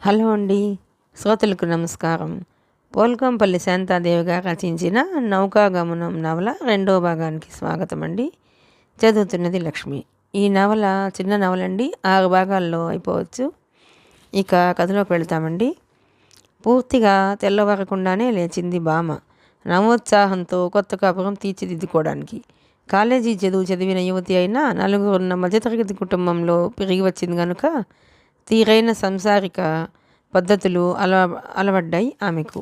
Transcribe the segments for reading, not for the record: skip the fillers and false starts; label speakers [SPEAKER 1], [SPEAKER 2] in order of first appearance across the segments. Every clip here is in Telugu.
[SPEAKER 1] హలో అండి, శ్రోతలకు నమస్కారం. పోల్కంపల్లి శాంతాదేవి గారు రచించిన నౌకాగమనం నవల 2వ భాగానికి స్వాగతం అండి. చదువుతున్నది లక్ష్మి. ఈ నవల చిన్న నవలండి, 6 భాగాల్లో అయిపోవచ్చు. ఇక కథలోకి వెళ్తామండి. పూర్తిగా తెల్లవారకుండానే లేచింది బామ, నవోత్సాహంతో కొత్త కాపురం తీర్చిదిద్దుకోవడానికి. కాలేజీ చదువు చదివిన యువతి అయినా నలుగురున్న మధ్యతరగతి కుటుంబంలో పెరిగి వచ్చింది కనుక తీరైన సంసారిక పద్ధతులు అలవడ్డాయి ఆమెకు.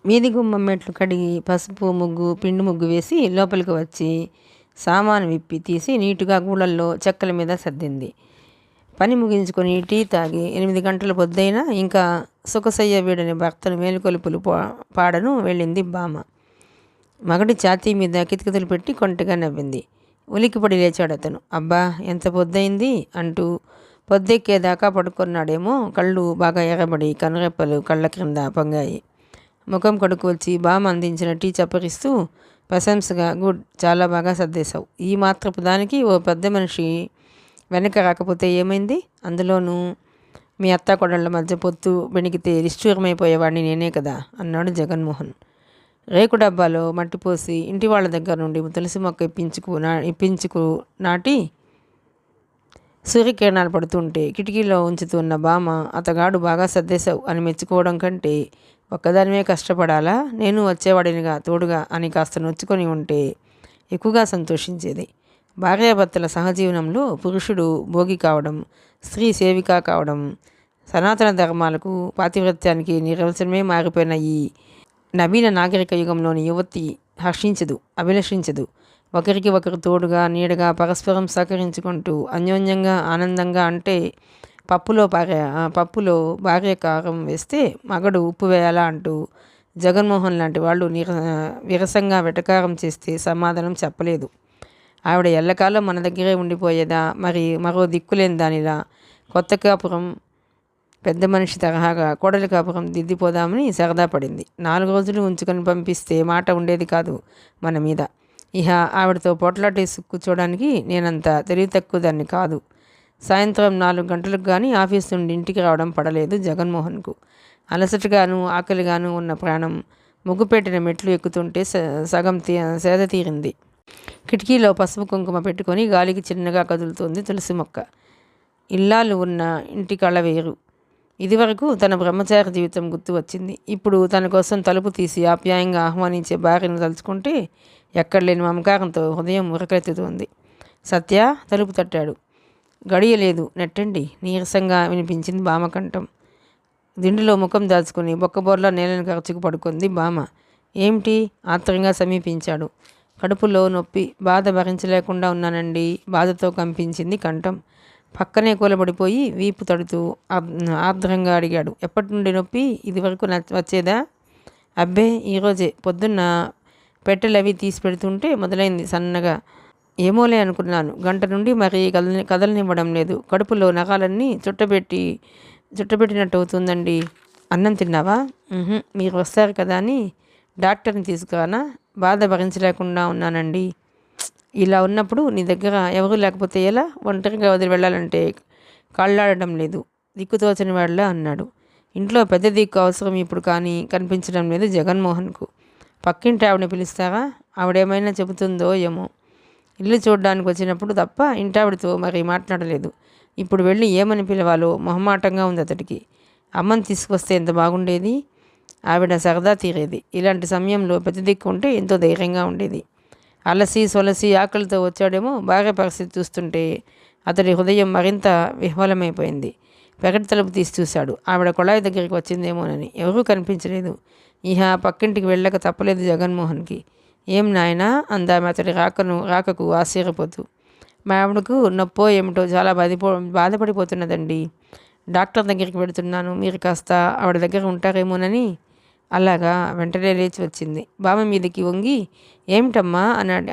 [SPEAKER 1] వీధి గుమ్మం మెట్లు కడిగి పసుపు ముగ్గు పిండి ముగ్గు వేసి లోపలికి వచ్చి సామాను విప్పి తీసి నీటుగా గూళ్ళల్లో చెక్కల మీద సర్దింది. పని ముగించుకొని టీ తాగి 8 గంటల పొద్దైనా ఇంకా సుఖసయ్య వీడని భర్తను మేలుకొలుపులు పాడను వెళ్ళింది బామ. మగడి ఛాతీ మీద కితకితలు పెట్టి కొంటగా నవ్వింది. ఉలికిపడి లేచాడు అతను. అబ్బా, ఎంత పొద్దయింది అంటూ పొద్దెక్కేదాకా పడుకున్నాడేమో. కళ్ళు బాగా ఎగబడి కనురెప్పలు కళ్ళ క్రింద పొంగాయి. ముఖం కడుకు వచ్చి బామ అందించిన టీ చప్పరిస్తూ ప్రశంసగా, గుడ్, చాలా బాగా సర్దేశావు. ఈ మాత్రపు దానికి ఓ పెద్ద మనిషి వెనక రాకపోతే ఏమైంది? అందులోనూ మీ అత్తాకొడళ్ల మధ్య పొత్తు బెణికితే నిష్ఠూరమైపోయేవాడిని నేనే కదా అన్నాడు జగన్మోహన్. రేకు డబ్బాలో మట్టి పోసి ఇంటి వాళ్ళ దగ్గర నుండి తులసి మొక్క ఇప్పించుకు నాటి సూర్యకిరణాలు పడుతుంటే కిటికీలో ఉంచుతున్న బామ, అతగాడు బాగా సర్దేశావు అని మెచ్చుకోవడం కంటే ఒక్కదానివే కష్టపడాలా, నేను వచ్చేవాడినిగా తోడుగా అని కాస్త నొచ్చుకొని ఉంటే ఎక్కువగా సంతోషించేది. భార్యాభర్తల సహజీవనంలో పురుషుడు భోగి కావడం, స్త్రీ సేవిక కావడం సనాతన ధర్మాలకు పాతివ్రత్యానికి నిర్వచనమే మారిపోయిన ఈ నవీన నాగరిక యుగంలోని యువతి హర్షించదు, అభిలషించదు. ఒకరికి ఒకరు తోడుగా నీడగా పరస్పరం సహకరించుకుంటూ అన్యోన్యంగా ఆనందంగా అంటే పప్పులో భార్య కారం వేస్తే మగడు ఉప్పు వేయాలా అంటూ జగన్మోహన్ లాంటి వాళ్ళు విరసంగా వెటకారం చేస్తే సమాధానం చెప్పలేదు. ఆవిడ ఎల్లకాలం మన దగ్గరే ఉండిపోయేదా, మరి మరో దిక్కులేని దానిలా కొత్త కాపురం పెద్ద మనిషి తరహాగా కోడలి కాపురం దిద్దిపోదామని సరదా పడింది. 4 రోజులు ఉంచుకొని పంపిస్తే మాట ఉండేది కాదు మన మీద. ఇహ ఆవిడతో పోట్లాటేసి కూర్చోడానికి నేనంత తెలివి తక్కువ దాన్ని కాదు. సాయంత్రం 4 గంటలకు కానీ ఆఫీస్ నుండి ఇంటికి రావడం పడలేదు జగన్మోహన్కు. అలసటగాను ఆకలిగాను ఉన్న ప్రాణం ముగ్గుపెట్టిన మెట్లు ఎక్కుతుంటే సగం సేద తీరింది. కిటికీలో పసుపు కుంకుమ పెట్టుకొని గాలికి చిన్నగా కదులుతోంది తులసి మొక్క. ఇల్లాలు ఉన్న ఇంటి కళ వేరు. ఇదివరకు తన బ్రహ్మచారి జీవితం గుర్తు వచ్చింది. ఇప్పుడు తన కోసం తలుపు తీసి ఆప్యాయంగా ఆహ్వానించే భార్యను తలుచుకుంటే ఎక్కడలేని మమకారంతో హృదయం ఉరకెత్తుతోంది. సత్య తలుపు తట్టాడు. గడియలేదు, నెట్టండి, నీరసంగా వినిపించింది బామ కంఠం. దిండులో ముఖం దాచుకుని బొక్కబోర్లా నేలను ఖర్చుకు పడుకుంది బామ. ఏమిటి? ఆత్రంగా సమీపించాడు. కడుపులో నొప్పి, బాధ భరించలేకుండా ఉన్నానండి. బాధతో కంపించింది కంఠం. పక్కనే కూలబడిపోయి వీపు తడుతూ ఆర్ద్రంగా అడిగాడు. ఎప్పటి నుండి నొప్పి? ఇది వరకు వచ్చేదా? అబ్బే, ఈరోజే పొద్దున్న పెట్టెలవి తీసి పెడుతుంటే మొదలైంది సన్నగా. ఏమోలే అనుకున్నాను. గంట నుండి మరీ కదలనివ్వడం లేదు. కడుపులో నరాలన్నీ చుట్టబెట్టినట్టు అవుతుందండి. అన్నం తిన్నావా? మీరు వస్తారు కదా అని డాక్టర్ని తీసుకురానా? బాధ భరించలేకుండా ఉన్నానండి. ఇలా ఉన్నప్పుడు నీ దగ్గర ఎవరూ లేకపోతే ఎలా? ఒంటరిగా వదిలి వెళ్ళాలంటే కాళ్ళాడడం లేదు, దిక్కుతోచని వాళ్ళ అన్నాడు. ఇంట్లో పెద్ద దిక్కు అవసరం ఇప్పుడు కానీ కనిపించడం లేదు జగన్మోహన్కు. పక్కింటి ఆవిడని పిలుస్తారా? ఆవిడేమైనా చెబుతుందో ఏమో. ఇల్లు చూడడానికి వచ్చినప్పుడు తప్ప ఇంటావిడితో మరి మాట్లాడలేదు. ఇప్పుడు వెళ్ళి ఏమని పిలవాలో మొహమాటంగా ఉంది అతడికి. అమ్మని తీసుకొస్తే ఎంత బాగుండేది. ఆవిడ సరదా తీరేది. ఇలాంటి సమయంలో పెద్ద దిక్కు ఉంటే ఎంతో ధైర్యంగా ఉండేది. అలసి సొలసి ఆకలితో వచ్చాడేమో. భార్య పరిస్థితి చూస్తుంటే అతడి హృదయం మరింత విహ్వలమైపోయింది. పెరటి తలుపు తీసి చూశాడు. ఆవిడ కొళాయి దగ్గరికి వచ్చిందేమోనని. ఎవరూ కనిపించలేదు. ఇహ పక్కింటికి వెళ్ళక తప్పలేదు జగన్మోహన్కి. ఏం నాయనా అందామె అతడి రాకకు ఆశ్చర్యపోతూ. మా ఆవిడకు నొప్పో ఏమిటో చాలా బాధపడిపోతున్నదండి. డాక్టర్ దగ్గరికి వెళుతున్నాను, మీరు కాస్త ఆవిడ దగ్గర ఉంటారేమోనని. అలాగా. వెంటనే లేచి వచ్చింది. బామ మీదకి వంగి ఏమిటమ్మా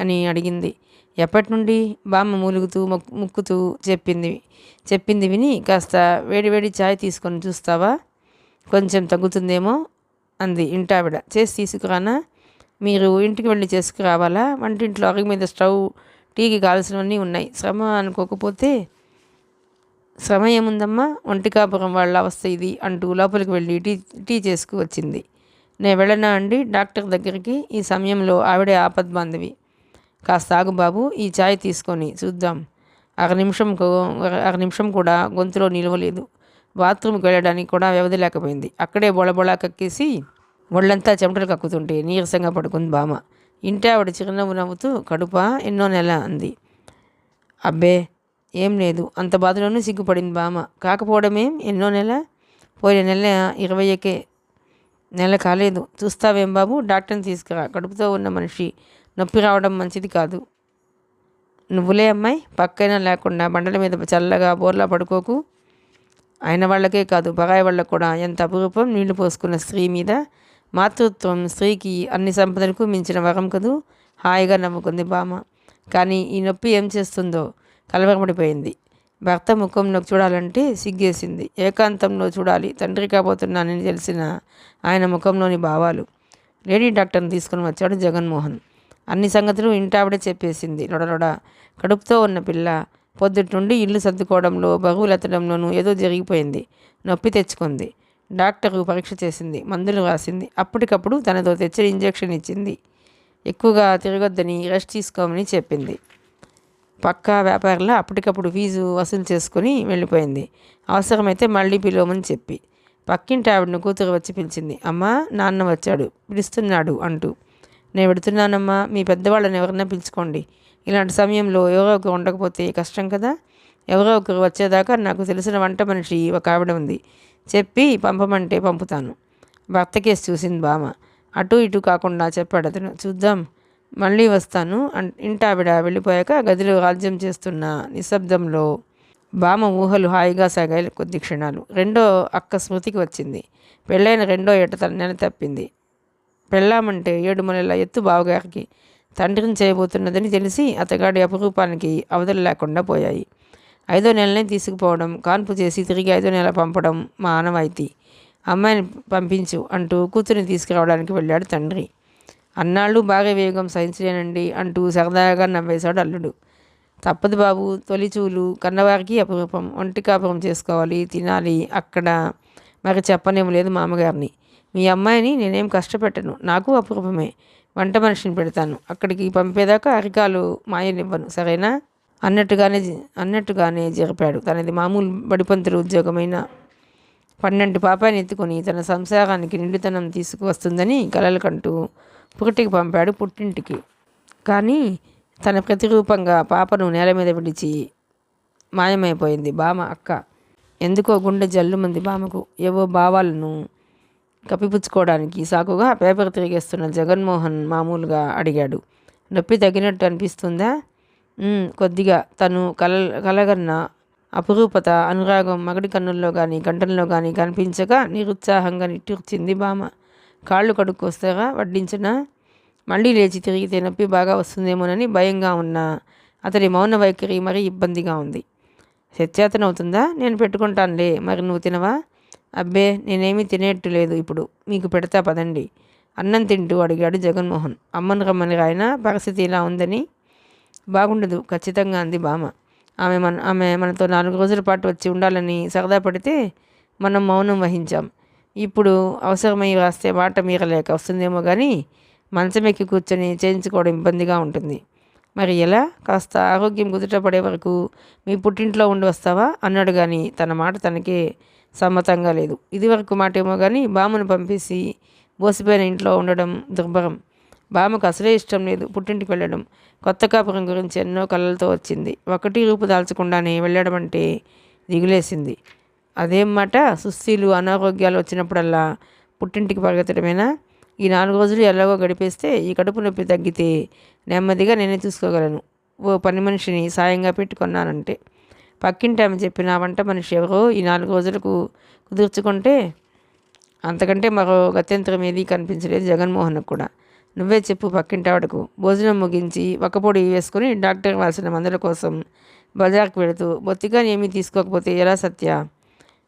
[SPEAKER 1] అని అడిగింది. ఎప్పటి నుండి? బామ మూలుగుతూ ముక్కుతూ చెప్పింది విని, కాస్త వేడివేడి ఛాయ్ తీసుకొని చూస్తావా, కొంచెం తగ్గుతుందేమో అంది ఇంటావిడ. చేసి తీసుకురానా? మీరు ఇంటికి వెళ్ళి చేసుకురావాలా? వంటింట్లో అరుగు మీద స్టవ్, టీకి కావాల్సినవన్నీ ఉన్నాయి. శ్రమ అనుకోకపోతే శ్రమ ఏముందమ్మా, ఒంటి కాపురం వాళ్ళ అవస్థ ఇది అంటూ లోపలికి వెళ్ళి టీ టీ చేసుకువచ్చింది. నేను వెళ్ళనా అండి డాక్టర్ దగ్గరికి? ఈ సమయంలో ఆవిడే ఆపద్బాంధవి. కాస్త ఆగు బాబు, ఈ ఛాయ్ తీసుకొని చూద్దాం. అర నిమిషం కూడా గొంతులో నిలవలేదు. బాత్రూమ్కి వెళ్ళడానికి కూడా వ్యవధి లేకపోయింది. అక్కడే బొళబొళా కక్కేసి ఒళ్ళంతా చెమటలు కక్కుతుంటే నీరసంగా పడుకుంది బామ. ఇంటి ఆవిడ చిరునవ్వు నవ్వుతూ కడుపా, ఎన్నో నెల అంది. అబ్బే ఏం లేదు, అంత బాధలోనూ సిగ్గుపడింది బామ. కాకపోవడమేం, ఎన్నో నెల? పోయిన నెల 20కే. నెల కాలేదు. చూస్తావేం బాబు, డాక్టర్ని తీసుకురా. కడుపుతో ఉన్న మనిషి నొప్పి రావడం మంచిది కాదు. నువ్వులే అమ్మాయి, పక్కైనా లేకుండా బండల మీద చల్లగా బోర్లా పడుకోకు. అయిన వాళ్ళకే కాదు, పరాయి వాళ్ళకు కూడా ఎంత అపురూపం నీళ్లు పోసుకున్న స్త్రీ మీద. మాతృత్వం స్త్రీకి అన్ని సంపదలకు మించిన వరం కదూ. హాయిగా నవ్వుకుంది బామ. కానీ ఈ నొప్పి ఏం చేస్తుందో కలవరపడిపోయింది. భర్త ముఖంలోకి చూడాలంటే సిగ్గేసింది. ఏకాంతంలో చూడాలి. తండ్రి కాబోతున్నానని తెలిసిన ఆయన ముఖంలోని భావాలు. లేడీ డాక్టర్ని తీసుకుని వచ్చాడు జగన్మోహన్. అన్ని సంగతులు ఇంటావిడే చెప్పేసింది లొడలొడ. కడుపుతో ఉన్న పిల్ల పొద్దుటి నుండి ఇల్లు సర్దుకోవడంలో, బరువులు ఎత్తడంలోనూ ఏదో జరిగిపోయింది. నొప్పి తెచ్చుకుంది. డాక్టరు పరీక్ష చేసింది, మందులు రాసింది. అప్పటికప్పుడు తనతో తెచ్చిన ఇంజెక్షన్ ఇచ్చింది. ఎక్కువగా తిరగొద్దని, రెస్ట్ తీసుకోమని చెప్పింది. పక్కా వ్యాపారంలో అప్పటికప్పుడు ఫీజు వసూలు చేసుకుని వెళ్ళిపోయింది. అవసరమైతే మళ్ళీ పిలవమని చెప్పి. పక్కింటి ఆవిడను కూతురు వచ్చి పిలిచింది. అమ్మా, నాన్న వచ్చాడు, పిలుస్తున్నాడు అంటూ. నేను పెడుతున్నానమ్మా, మీ పెద్దవాళ్ళని ఎవరన్నా పిలుచుకోండి. ఇలాంటి సమయంలో ఎవరో ఒకరు ఉండకపోతే కష్టం కదా. ఎవరో ఒకరు వచ్చేదాకా నాకు తెలిసిన వంట మనిషి ఒక ఆవిడ ఉంది, చెప్పి పంపమంటే పంపుతాను. భర్త కేసు చూసింది బామ. అటు ఇటు కాకుండా చెప్పాడు అతను. చూద్దాం, మళ్ళీ వస్తాను. ఇంటావిడ వెళ్ళిపోయాక గదిలో రాజ్యం చేస్తున్న నిశ్శబ్దంలో బామ ఊహలు హాయిగా సాగాయి కొద్ది క్షణాలు. రెండో అక్క స్మృతికి వచ్చింది. పెళ్ళైన రెండో ఏట తన నెల తప్పింది. పెళ్ళామంటే 7 నెలల ఎత్తు బావగారికి. తండ్రిని చేయబోతున్నదని తెలిసి అతగాడి అపురూపానికి అవధులు లేకుండా పోయాయి. 5వ నెలనే తీసుకుపోవడం, కాన్పు చేసి తిరిగి 5వ నెల పంపడం మా ఆనవాయితీ. అమ్మాయిని పంపించు అంటూ కూతురిని తీసుకురావడానికి వెళ్ళాడు తండ్రి. అన్నాళ్ళు బాగా వేగం సహించలేనండి అంటూ సరదాగా నవ్వేశాడు అల్లుడు. తప్పదు బాబు, తొలిచూలు కన్నవారికి అపురూపం. ఒంటి కాపురం చేసుకోవాలి, తినాలి అక్కడ. మరి చెప్పనేమలేదు మామగారిని. మీ అమ్మాయిని నేనేం కష్టపెట్టను, నాకు అపురూపమే. వంట మనిషిని పెడతాను. అక్కడికి పంపేదాకా అరికాలు మాయనివ్వను, సరేనా? అన్నట్టుగానే జరిపాడు. తనది మామూలు బడిపంతులు ఉద్యోగమైన 12 పాపాయిని ఎత్తుకొని తన సంసారానికి నిండుతనం తీసుకువస్తుందని కలలు కంటూ పురిటికి పంపాడు పుట్టింటికి. కానీ తన ప్రతిరూపంగా పాపను నేల మీద విడిచి మాయమైపోయింది బామ అక్క. ఎందుకో గుండె జల్లుమంది బామకు. ఏవో భావాలను కప్పిపుచ్చుకోవడానికి సాకుగా పేపర్ తిరిగేస్తున్న జగన్మోహన్ మామూలుగా అడిగాడు. నొప్పి తగ్గినట్టు అనిపిస్తుందా? కొద్దిగా. తను కలగన్న అపురూపత, అనురాగం మగడి కన్నుల్లో కానీ కంఠంలో కానీ కనిపించక నిరుత్సాహంగా నిట్టూర్చింది బామ. కాళ్ళు కడుక్కొస్తారా, వడ్డించనా? మళ్ళీ లేచి తిరిగితే నొప్పి బాగా వస్తుందేమోనని భయంగా ఉన్న అతడి మౌన వైఖరి మరీ ఇబ్బందిగా ఉంది. సత్యాతనవుతుందా? నేను పెట్టుకుంటానులే, మరి నువ్వు తినవా? అబ్బే, నేనేమీ తినేట్టు లేదు ఇప్పుడు, మీకు పెడతా పదండి. అన్నం తింటూ అడిగాడు జగన్మోహన్. అమ్మను రమ్మని రాయన, పరిస్థితి ఇలా ఉందని. బాగుండదు ఖచ్చితంగా అంది బామ. ఆమె మనతో 4 రోజుల పాటు వచ్చి ఉండాలని సరదా పడితే మనం మౌనం వహించాం. ఇప్పుడు అవసరమై రాస్తే మాట మీరలేక వస్తుందేమో కానీ మంచమెక్కి కూర్చొని చేయించుకోవడం ఇబ్బందిగా ఉంటుంది. మరి ఎలా? కాస్త ఆరోగ్యం కుదుట పడే వరకు మీ పుట్టింట్లో ఉండి వస్తావా అన్నాడు. కానీ తన మాట తనకే సమ్మతంగా లేదు. ఇదివరకు మాటేమో కానీ బామ్మను పంపేసి బోసిపోయిన ఇంట్లో ఉండడం దుర్భరం. బామ్మకు అసలే ఇష్టం లేదు పుట్టింటికి వెళ్ళడం. కొత్త కాపురం గురించి ఎన్నో కలలతో వచ్చింది. ఒకటి రూపు దాల్చకుండానే వెళ్ళడం అంటే దిగులేసింది. అదేం మాట, సుస్థీలు అనారోగ్యాలు వచ్చినప్పుడల్లా పుట్టింటికి పరిగెత్తడమేనా? ఈ 4 రోజులు ఎలాగో గడిపేస్తే ఈ కడుపు నొప్పి తగ్గితే నెమ్మదిగా నేనే చూసుకోగలను. ఓ పని మనిషిని సాయంగా పెట్టుకున్నానంటే. పక్కింటి ఆమె చెప్పిన వంట మనిషి ఎవరో ఈ 4 రోజులకు కుదుర్చుకుంటే అంతకంటే మరో గత్యంతరం ఏదీ కనిపించలేదు జగన్మోహన్కు కూడా. నువ్వే చెప్పు పక్కింటి ఆవిడకు. భోజనం ముగించి ఒక్కపొడి వేసుకుని డాక్టర్ రాసిన మందుల కోసం బజార్కి వెళుతూ బొత్తిగా ఏమీ తీసుకోకపోతే ఎలా సత్య?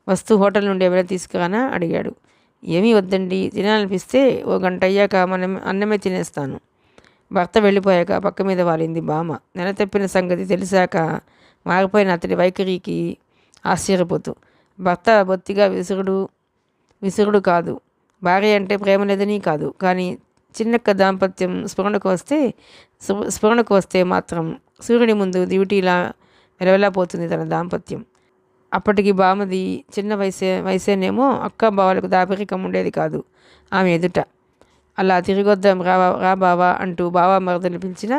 [SPEAKER 1] వస్తూ హోటల్ నుండి ఎవరైనా తీసుకురానా అడిగాడు. ఏమీ వద్దండి, తినాలనిపిస్తే ఓ గంట అయ్యాక అన్నమే తినేస్తాను. భర్త వెళ్ళిపోయాక పక్క మీద వాలింది బామ. నెల తప్పిన సంగతి తెలిసాక మారిపోయిన అతడి వైఖరికి ఆశ్చర్యపోతూ. భర్త బొత్తిగా విసురుడు కాదు. భార్య అంటే ప్రేమ లేదని కాదు. కానీ చిన్నక్క దాంపత్యం స్ఫురణకు వస్తే మాత్రం సూర్యుడి ముందు దివిటీలా వెలవెలపోతుంది తన దాంపత్యం. అప్పటికి బామది చిన్న వయసేనేమో అక్క బావలకు దాపరికం ఉండేది కాదు ఆమె ఎదుట. అలా తిరిగొద్దాం రా బావా అంటూ బావా మరదలు పిలిచినా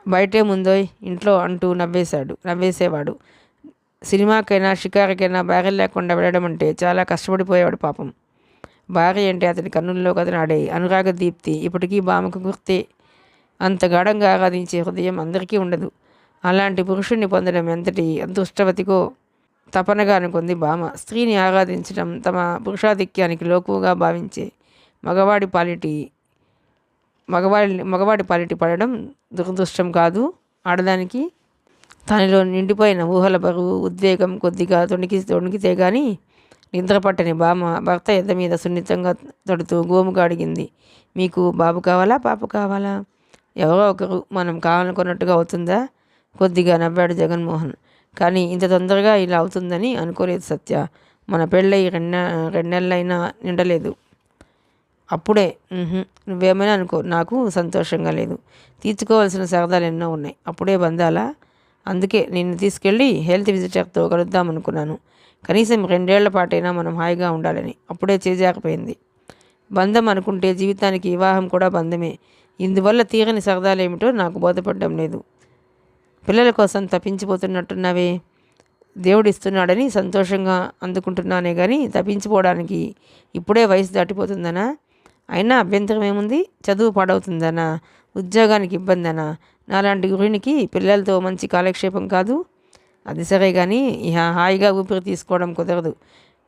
[SPEAKER 1] బయటే ముందోయ్ ఇంట్లో అంటూ నవ్వేసేవాడు. సినిమాకైనా షికారుకైనా భార్య లేకుండా వెళ్ళడం అంటే చాలా కష్టపడిపోయేవాడు పాపం. భార్య అంటే అతని కన్నుల్లో కదనాడే అనురాగ దీప్తి ఇప్పటికీ బామకు గుర్తే. అంత గాఢంగా ఆరాధించే హృదయం అందరికీ ఉండదు. అలాంటి పురుషుణ్ణి పొందడం ఎంతటి అదృష్టవతికో తపనగా అనుకుంది బామ. స్త్రీని ఆరాధించడం తమ పురుషాధిక్యానికి లోకువగా భావించే మగవాడి పాలిటి పడడం దురదృష్టం కాదు ఆడదానికి. తనలో నిండిపోయిన ఊహల బరువు ఉద్వేగం కొద్దిగా తొణికితే గాని నిద్రపట్టని బామ భర్త ఎద్ద మీద సున్నితంగా తడుతూ గోముగా అడిగింది, మీకు బాబు కావాలా పాప కావాలా? ఎవరో ఒకరు మనం కావాలనుకున్నట్టుగా అవుతుందా? కొద్దిగా నవ్వాడు జగన్మోహన్. కానీ ఇంత తొందరగా ఇలా అవుతుందని అనుకోలేదు సత్య. మన పెళ్ళై రెండేళ్ళైనా నిండలేదు. అప్పుడే నువ్వేమైనా అనుకో, నాకు సంతోషంగా లేదు. తీర్చుకోవాల్సిన సరదాలు ఎన్నో ఉన్నాయి. అప్పుడే బంధాలా? అందుకే నిన్ను తీసుకెళ్ళి హెల్త్ విజిటర్తో కలుద్దామనుకున్నాను. కనీసం 2 ఏళ్ల పాటైనా మనం హాయిగా ఉండాలని. అప్పుడే చేజారిపోయింది. బంధం అనుకుంటే జీవితానికి వివాహం కూడా బంధమే. ఇందువల్ల తీరని సరదాలేమిటో నాకు బోధపడడం లేదు. పిల్లల కోసం తప్పించిపోతున్నట్టున్నావే. దేవుడిస్తున్నాడని సంతోషంగా అందుకుంటున్నానే కానీ తప్పించిపోవడానికి ఇప్పుడే వయసు దాటిపోతుందనా? అయినా అభ్యంతరం ఏముంది? చదువు పాడవుతుందనా? ఉద్యోగానికి ఇబ్బందనా? నాలాంటి గృహిణికి పిల్లలతో మంచి కాలక్షేపం కాదు. అది సరే కానీ ఇహ హాయిగా ఊపిరి తీసుకోవడం కుదరదు.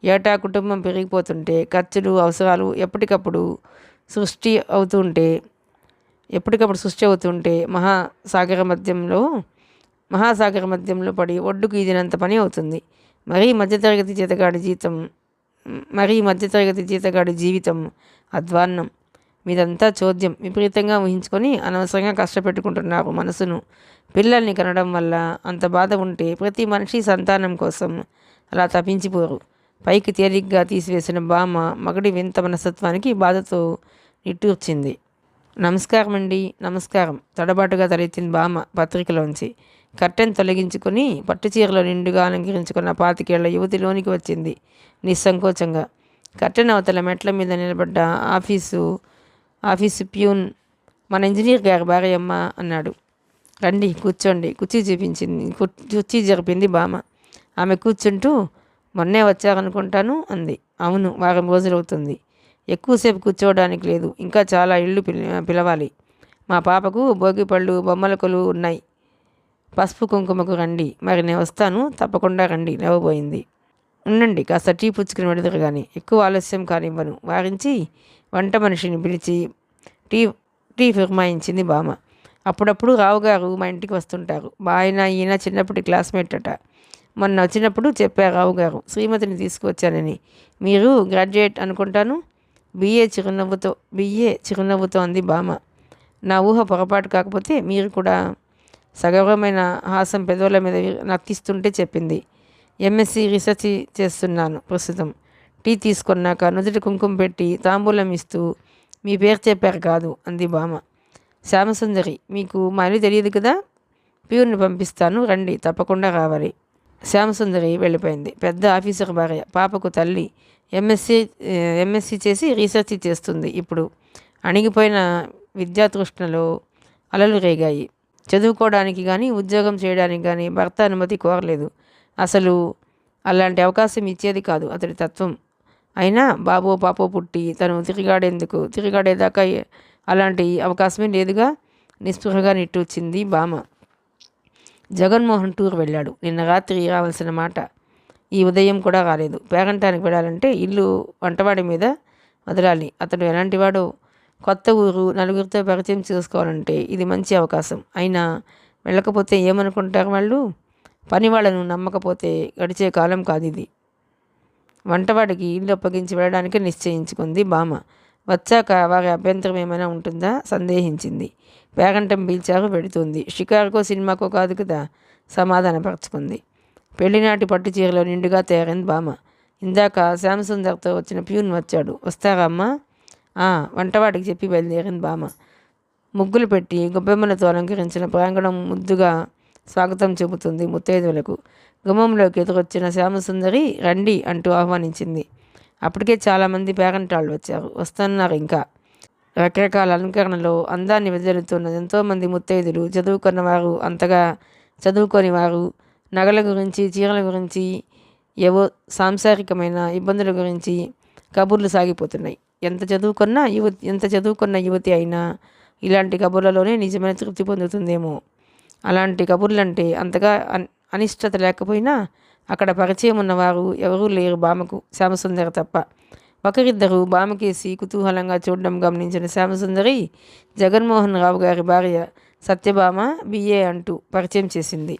[SPEAKER 1] ఏటా కుటుంబం పెరిగిపోతుంటే ఖర్చులు అవసరాలు ఎప్పటికప్పుడు సృష్టి అవుతుంటే మహాసాగర మధ్యంలో పడి ఒడ్డుకు ఈదినంత పని అవుతుంది. మరీ మధ్యతరగతి జీతగాడి జీవితం అధ్వాన్నం. మీదంతా చోద్యం. విపరీతంగా ఊహించుకొని అనవసరంగా కష్టపెట్టుకుంటున్నారు మనసును. పిల్లల్ని కనడం వల్ల అంత బాధ ఉంటే ప్రతి మనిషి సంతానం కోసం అలా తప్పించిపోరు. పైకి తేలిగ్గా తీసివేసిన బామ్మ మగడి వింత మనస్తత్వానికి బాధతో నిట్టూర్చింది. నమస్కారం అండి. నమస్కారం. తడబాటుగా తలెత్తింది బామ్మ పత్రికలోంచి. కర్టెన్ తొలగించుకొని పట్టుచీరలో నిండుగా అలంకరించుకున్న 25 ఏళ్ల యువతిలోనికి వచ్చింది నిస్సంకోచంగా. కర్టెన్ అవతల మెట్ల మీద నిలబడ్డ ఆఫీసు ప్యూన్, మన ఇంజనీర్ గారి భార్యమ్మ అన్నాడు. రండి కూర్చోండి. కుర్చీ జరిపింది బామ్మ. ఆమె కూర్చుంటూ, మొన్నే వచ్చారనుకుంటాను అంది. అవును, వారం రోజులవుతుంది. ఎక్కువసేపు కూర్చోవడానికి లేదు. ఇంకా చాలా ఇళ్ళు పిలవాలి. మా పాపకు భోగిపళ్ళు బొమ్మల కొలువు ఉన్నాయి. పసుపు కుంకుమకు రండి. మరి నేను వస్తాను, తప్పకుండా రండి. లేవబోయింది. ఉండండి, కాస్త టీ పుచ్చుకుని వెళుదురు కానీ. ఎక్కువ ఆలస్యం కానివ్వను వారించి వంట మనిషిని పిలిచి టీ ఫిర్మాయించింది బామ్మ. అప్పుడప్పుడు రావుగారు మా ఇంటికి వస్తుంటారు. ఈయన చిన్నప్పటి క్లాస్మేట్ అట. మొన్న వచ్చినప్పుడు చెప్పారు రావుగారు శ్రీమతిని తీసుకువచ్చానని. మీరు గ్రాడ్యుయేట్ అనుకుంటాను. బిఏ చిరునవ్వుతో అంది బామ్మ. నా ఊహ పొరపాటు కాకపోతే మీరు కూడా? సగౌరవమైన హాసం పెదవుల మీద నక్కిస్తుంటే చెప్పింది. ఎంఎస్సి రీసెర్చ్ చేస్తున్నాను ప్రస్తుతం. టీ తీసుకున్నాక నుదుటి కుంకుమ పెట్టి తాంబూలం ఇస్తూ మీ పేరు చెప్పారు కాదు అంది బామ్మ. శ్యామసుందరి. మీకు మా ఇల్లు తెలియదు కదా? ప్యూర్ని పంపిస్తాను, రండి, తప్పకుండా రావాలి. శ్యామసుందరి వెళ్ళిపోయింది. పెద్ద ఆఫీసర్ భార్య, పాపకు తల్లి. ఎంఎస్సి చేసి రీసెర్చ్ చేస్తుంది ఇప్పుడు. అణిగిపోయిన విద్యాతృష్ణలో అలలు రేగాయి. చదువుకోవడానికి కానీ ఉద్యోగం చేయడానికి కానీ భర్త అనుమతి కోరలేదు. అసలు అలాంటి అవకాశం ఇచ్చేది కాదు అతడి తత్వం. అయినా బాబో పాపో పుట్టి తను తిరిగాడేదాకా అలాంటి అవకాశమే లేదుగా. నిస్పృహగా నిట్టూర్చింది బామ్మ. జగన్మోహన్ టూర్ వెళ్ళాడు. నిన్న రాత్రి రావాల్సిన మాట ఈ ఉదయం కూడా రాలేదు. పేరంటానికి వెళ్ళాలంటే ఇల్లు వంటవాడి మీద వదలాలి. అతడు ఎలాంటివాడో, కొత్త ఊరు, నలుగురితో పరిచయం చేసుకోవాలంటే ఇది మంచి అవకాశం. అయినా వెళ్ళకపోతే ఏమనుకుంటారు వాళ్ళు? పని వాళ్ళను నమ్మకపోతే గడిచే కాలం కాదు ఇది. వంటవాడికి ఇల్లు అప్పగించి వెళ్ళడానికి నిశ్చయించుకుంది బామ్మ. వచ్చాక వారి అభ్యంతరం ఏమైనా ఉంటుందా సందేహించింది. పేరంటం పీల్చారు, పెడుతుంది. షికారుకో సినిమాకో కాదు కదా, సమాధానపరుచుకుంది. పెళ్లినాటి పట్టు చీరలో నిండుగా తయారైంది బామ్మ. ఇందాక శ్యామసుందర్తో వచ్చిన ప్యూన్ వచ్చాడు. వస్తారా అమ్మా? వంటవాడికి చెప్పి బయలుదేరింది బామ్మ. ముగ్గులు పెట్టి గొబ్బెమ్మలతో అలంకరించిన ప్రాంగణం ముద్దుగా స్వాగతం చెబుతుంది ముత్తైదువులకు. గుమ్మంలోకి ఎదురొచ్చిన శ్యామసుందరి రండి అంటూ ఆహ్వానించింది. అప్పటికే చాలామంది పేరంటాళ్ళు వచ్చారు, వస్తున్నారు ఇంకా. రకరకాల అలంకరణలో అందాన్ని వెదజల్లుతున్న ఎంతోమంది ముత్తైదులు, చదువుకున్నవారు, అంతగా చదువుకొని వారు, నగల గురించి, చీరల గురించి, ఏవో సాంసారికమైన ఇబ్బందుల గురించి కబుర్లు సాగిపోతున్నాయి. ఎంత చదువుకున్న యువతి అయినా ఇలాంటి కబుర్లలోనే నిజమైన తృప్తి పొందుతుందేమో. అలాంటి కబుర్లంటే అంతగా అనిష్టత లేకపోయినా అక్కడ పరిచయం ఉన్నవారు ఎవరూ లేరు బామకు, శ్యామసుందరి తప్ప. ఒకరిద్దరు బామకేసి కుతూహలంగా చూడడం గమనించిన శ్యామసుందరి జగన్మోహన్ రావు గారి భార్య సత్యభామ బిఏ అంటూ పరిచయం చేసింది.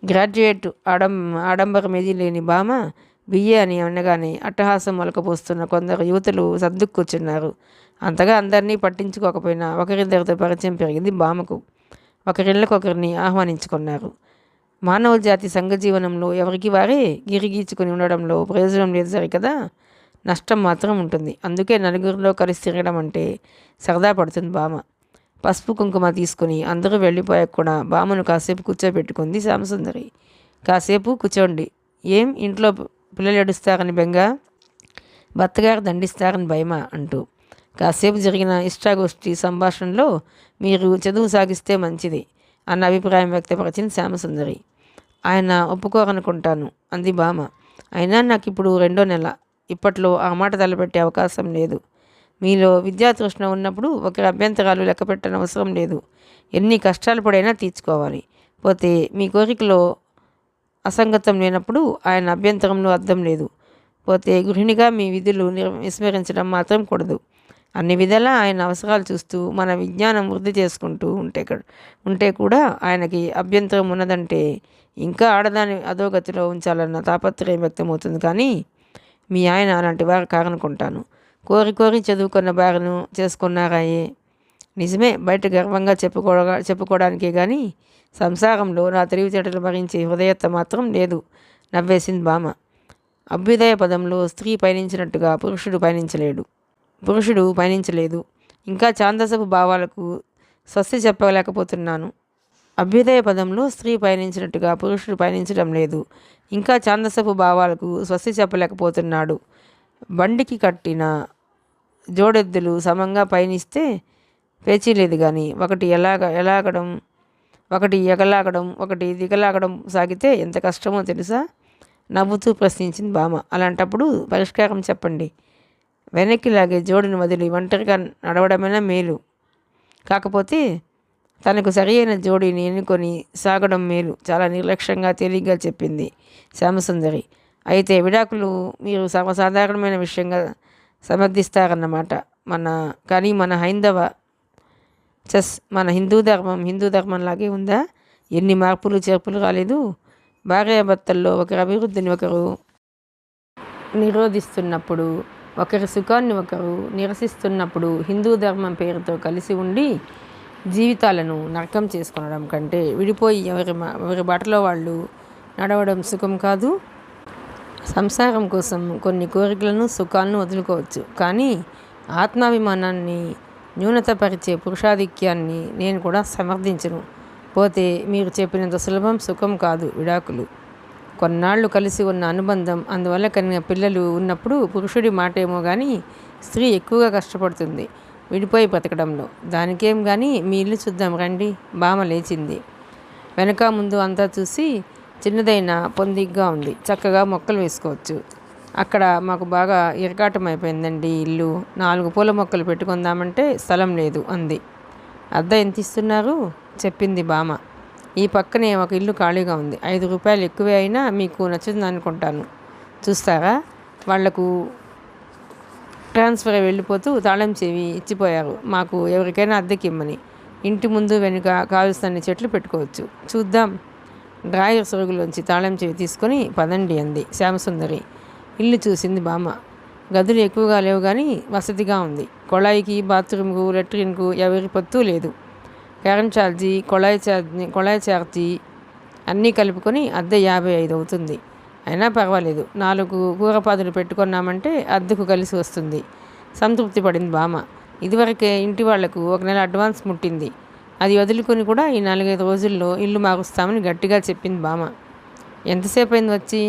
[SPEAKER 1] గ్రాడ్యుయేట్ ఆడంబరమేదీ లేని భామ బిఏ అని అనగానే అట్టహాసం మొలకపోస్తున్న కొందరు యువతులు సర్దుక్కుచున్నారు. అంతగా అందరినీ పట్టించుకోకపోయినా ఒకరిద్దరితో పరిచయం పెరిగింది భామకు. ఒకరిళ్ళకొకరిని ఆహ్వానించుకున్నారు. మానవ జాతి సంఘజీవనంలో ఎవరికి వారే గిరిగీచుకుని ఉండడంలో ప్రయోజనం లేదు సరికదా, నష్టం మాత్రం ఉంటుంది. అందుకే నలుగురిలో కలిసి తిరగడం అంటే సరదా పడుతుంది భామ. పసుపు కుంకుమ తీసుకుని అందరూ వెళ్ళిపోయాక కూడా భామను కాసేపు కూర్చోబెట్టుకుంది శ్యామసుందరి. కాసేపు కూర్చోండి. ఏం ఇంట్లో పిల్లలు ఏడుస్తారని బెంగ, భర్తగారు దండిస్తారని భయమా అంటూ. కాసేపు జరిగిన ఇష్టాగోష్ఠి సంభాషణలో మీరు చదువు సాగిస్తే మంచిది అన్న అభిప్రాయం వ్యక్తపరిచింది శ్యామసుందరి. ఆయన ఒప్పుకోరనుకుంటాను అంది భామ. అయినా నాకు ఇప్పుడు 2వ నెల. ఇప్పట్లో ఆ మాట తలపెట్టే అవకాశం లేదు. మీలో విద్యాతృష్ణ ఉన్నప్పుడు ఒకరి అభ్యంతరాలు లెక్క పెట్టనవసరం లేదు. ఎన్ని కష్టాలు పడైనా తీర్చుకోవాలి. పోతే మీ కోరికలో అసంగతం లేనప్పుడు ఆయన అభ్యంతరంలో అర్థం లేదు. పోతే గృహిణిగా మీ విధులు విస్మరించడం మాత్రం కూడదు. అన్ని విధాలా ఆయన అవసరాలు చూస్తూ మన విజ్ఞానం వృద్ధి చేసుకుంటూ ఉంటే కూడా ఆయనకి అభ్యంతరం ఉన్నదంటే ఇంకా ఆడదాని అధోగతిలో ఉంచాలన్న తాపత్రయం వ్యక్తమవుతుంది. కానీ మీ ఆయన అలాంటి వారు కారనుకుంటాను. కోరి చదువుకున్న భార్యను చేసుకున్నారాయే. నిజమే, బయట గర్వంగా చెప్పుకోవడానికే కానీ సంసారంలో నా తెలివితేటలు భరించే హృదయత్వం మాత్రం లేదు నవ్వేసింది భామ. అభ్యుదయ పదంలో స్త్రీ పయనించినట్టుగా పురుషుడు పయనించలేదు. ఇంకా ఛాందసపు భావాలకు స్వస్తి చెప్పలేకపోతున్నాను. అభ్యుదయ పదంలో స్త్రీ పయనించినట్టుగా పురుషుడు పయనించడం లేదు. ఇంకా ఛాందసపు భావాలకు స్వస్తి చెప్పలేకపోతున్నాడు. బండికి కట్టిన జోడెద్దులు సమంగా పయనిస్తే పేచీ లేదు కానీ ఒకటి ఎగలాగడం ఒకటి దిగలాగడం సాగితే ఎంత కష్టమో తెలుసా? నవ్వుతూ ప్రశ్నించింది భామ. అలాంటప్పుడు పరిష్కారం చెప్పండి. వెనక్కి లాగే జోడిని వదిలి ఒంటరిగా నడవడమైనా మేలు. కాకపోతే తనకు సరి అయిన జోడిని ఎన్నుకొని సాగడం మేలు. చాలా నిర్లక్ష్యంగా తేలిగ్గా చెప్పింది శ్యామసుందరి. అయితే విడాకులు మీరు సర్వసాధారణమైన విషయంగా సమర్థిస్తారన్నమాట. కానీ మన హిందూ ధర్మంలాగే ఉందా? ఎన్ని మార్పులు చేర్పులు రాలేదు. భార్యాభర్తల్లో ఒకరి అభివృద్ధిని ఒకరు నిరోధిస్తున్నప్పుడు, ఒకరి సుఖాన్ని ఒకరు నిరసిస్తున్నప్పుడు హిందూ ధర్మం పేరుతో కలిసి ఉండి జీవితాలను నరకం చేసుకొనడం కంటే విడిపోయి ఎవరి బాటలో వాళ్ళు నడవడం సుఖం కాదు. సంసారం కోసం కొన్ని కోరికలను సుఖాలను వదులుకోవచ్చు, కానీ ఆత్మాభిమానాన్ని న్యూనతపరిచే పురుషాధిక్యాన్ని నేను కూడా సమర్థించను. పోతే మీరు చెప్పినంత సులభం సుఖం కాదు విడాకులు. కొన్నాళ్ళు కలిసి ఉన్న అనుబంధం, అందువల్ల కలిగిన పిల్లలు ఉన్నప్పుడు పురుషుడి మాటేమో కానీ స్త్రీ ఎక్కువగా కష్టపడుతుంది విడిపోయి బ్రతకడంలో. దానికేం కానీ మీ ఇల్లు చూద్దాం రండి. భామ లేచింది. వెనక ముందు అంతా చూసి చిన్నదైన పొందిగ్గా ఉంది. చక్కగా మొక్కలు వేసుకోవచ్చు. అక్కడ మాకు బాగా ఇరకాటం అయిపోయిందండి ఇల్లు. 4 పూల మొక్కలు పెట్టుకుందామంటే స్థలం లేదు అంది. అద్దె ఎంత ఇస్తున్నారు చెప్పింది భామ. ఈ పక్కనే ఒక ఇల్లు ఖాళీగా ఉంది. 5 రూపాయలు ఎక్కువే అయినా మీకు నచ్చుతుంది అనుకుంటాను. చూస్తారా? వాళ్లకు ట్రాన్స్ఫర్ వెళ్ళిపోతూ తాళం చెవి ఇచ్చిపోయారు. మాకు ఎవరికైనా అద్దెకి ఇమ్మని. ఇంటి ముందు వెనుక కావలసిన చెట్లు పెట్టుకోవచ్చు. చూద్దాం. డ్రాయర్ సొరుగులోంచి తాళం చెవి తీసుకొని పదండి అంది శ్యామసుందరి. ఇల్లు చూసింది బామ్మ. గదులు ఎక్కువగా లేవు కానీ వసతిగా ఉంది. కొళాయికి, బాత్రూమ్కు, లెట్రిన్కు ఎవరి పొత్తూ లేదు. కరెంట్ ఛార్జీ, కొళాయి ఛార్జీ అన్నీ కలుపుకొని అద్దె 55 అవుతుంది. అయినా పర్వాలేదు, 4 కూరపాదులు పెట్టుకున్నామంటే అద్దెకు కలిసి వస్తుంది. సంతృప్తి పడింది బామ్మ. ఇదివరకే ఇంటి వాళ్లకు 1 నెల అడ్వాన్స్ ముట్టింది. అది వదులుకొని కూడా ఈ 4-5 రోజుల్లో ఇల్లు మారుస్తామని గట్టిగా చెప్పింది బామ్మ. ఎంతసేపు అయింది వచ్చి?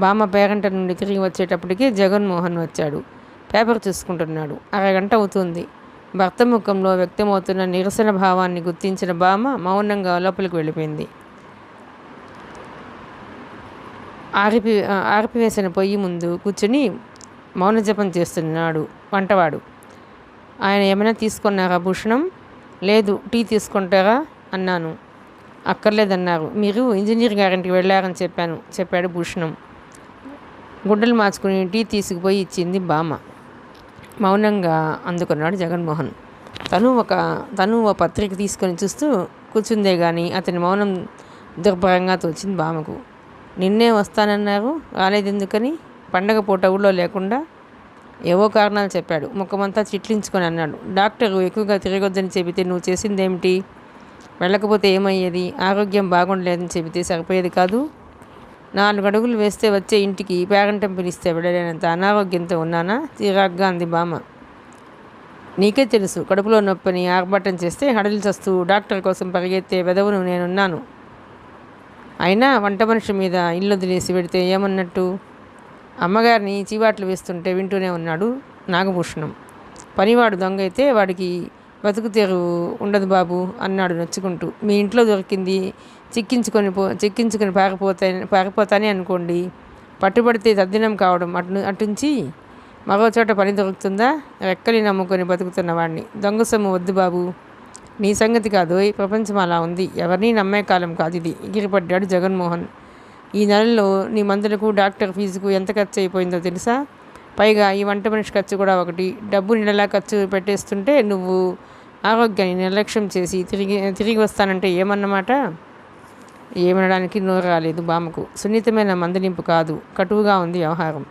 [SPEAKER 1] బామ్మ పేరంట నుండి తిరిగి వచ్చేటప్పటికే జగన్మోహన్ వచ్చాడు. పేపర్ చూసుకుంటున్నాడు. అరగంట అవుతుంది. భర్త ముఖంలో వ్యక్తమవుతున్న నిరసన భావాన్ని గుర్తించిన బామ్మ మౌనంగా లోపలికి వెళ్ళిపోయింది. ఆరిపివేసిన పొయ్యి ముందు కూర్చుని మౌనజపం చేస్తున్నాడు వంటవాడు. ఆయన ఏమైనా తీసుకున్నారా భూషణం? లేదు. టీ తీసుకుంటారా అన్నాను. అక్కర్లేదన్నారు. మీరు ఇంజనీర్ గారింటికి వెళ్ళారని చెప్పాడు భూషణం. గుడ్డలు మార్చుకుని టీ తీసుకుపోయి ఇచ్చింది బామ్మ. మౌనంగా అందుకున్నాడు జగన్మోహన్. తను ఓ పత్రిక తీసుకొని చూస్తూ కూర్చుందే కానీ అతని మౌనం దుర్భరంగా తోచింది బామ్మకు. నిన్నే వస్తానన్నారు, రాలేదెందుకని? పండగ పూట ఊళ్ళో లేకుండా? ఏవో కారణాలు చెప్పాడు. ముఖమంతా చిట్లించుకొని అన్నాడు. డాక్టరు ఎక్కువగా తిరగొద్దని చెబితే నువ్వు చేసిందేమిటి? వెళ్ళకపోతే ఏమయ్యేది? ఆరోగ్యం బాగుండలేదని చెబితే సరిపోయేది కాదు? 4 అడుగులు వేస్తే వచ్చే ఇంటికి పేరంటం పిలిస్తే వెళ్ళలేనంత అనారోగ్యంతో ఉన్నానా? చిరాగ్గా అంది బామ్మ. నీకే తెలుసు, కడుపులో నొప్పిని ఆర్భాటం చేస్తే హడలు చస్తూ డాక్టర్ కోసం పరిగెత్తే వెదవును నేనున్నాను. అయినా వంట మనిషి మీద ఇల్లు వదిలేసి వెడితే ఏమన్నట్టు? అమ్మగారిని చీవాట్లు వేస్తుంటే వింటూనే ఉన్నాడు నాగభూషణం. పనివాడు దొంగ అయితే వాడికి బతుకు తెరువు ఉండదు బాబు అన్నాడు నొచ్చుకుంటూ. మీ ఇంట్లో దొరికింది చిక్కించుకొని పారిపోతానే అనుకోండి. పట్టుబడితే తద్దినం కావడం అటుంచి మరో చోట పని దొరుకుతుందా? రెక్కలి నమ్ముకొని బతుకుతున్న వాడిని దొంగ సొమ్ము వద్దు బాబు. నీ సంగతి కాదు, ప్రపంచం అలా ఉంది. ఎవరినీ నమ్మే కాలం కాదు ఇది. ఎగిరిపడ్డాడు జగన్మోహన్. ఈ నెలలో నీ మందులకు డాక్టర్ ఫీజుకు ఎంత ఖర్చు అయిపోయిందో తెలుసా? పైగా ఈ వంట మనిషి ఖర్చు కూడా ఒకటి. డబ్బు నెలలా ఖర్చు పెట్టేస్తుంటే నువ్వు ఆరోగ్యాన్ని నిర్లక్ష్యం చేసి తిరిగి వస్తానంటే ఏమన్నమాట? ఏమనడానికి నోరు రాలేదు బామ్మకు. సున్నితమైన మందలింపు కాదు, కటువుగా ఉంది వ్యవహారం.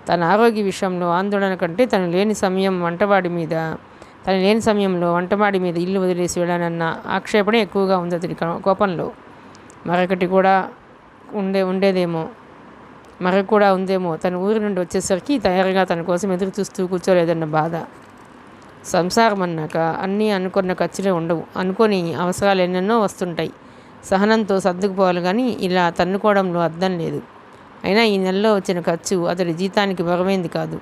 [SPEAKER 1] తన ఆరోగ్య విషయంలో ఆందోళన కంటే తను లేని సమయంలో వంటవాడి మీద ఇల్లు వదిలేసి వెళ్ళానన్న ఆక్షేపణ ఎక్కువగా ఉంది అతడి కోపంలో. మరొకటి కూడా ఉందేమో. తన ఊరి నుండి వచ్చేసరికి తయారుగా తన కోసం ఎదురు చూస్తూ కూర్చోలేదన్న బాధ. సంసారం అన్నాక అన్నీ అనుకున్న ఖర్చులే ఉండవు. అనుకోని అవసరాలు ఎన్నెన్నో వస్తుంటాయి. సహనంతో సర్దుకుపోవాలి కానీ ఇలా తన్నుకోవడంలో అర్థం లేదు. అయినా ఈ నెలలో వచ్చిన ఖర్చు అతడి జీతానికి బరువైంది కాదు.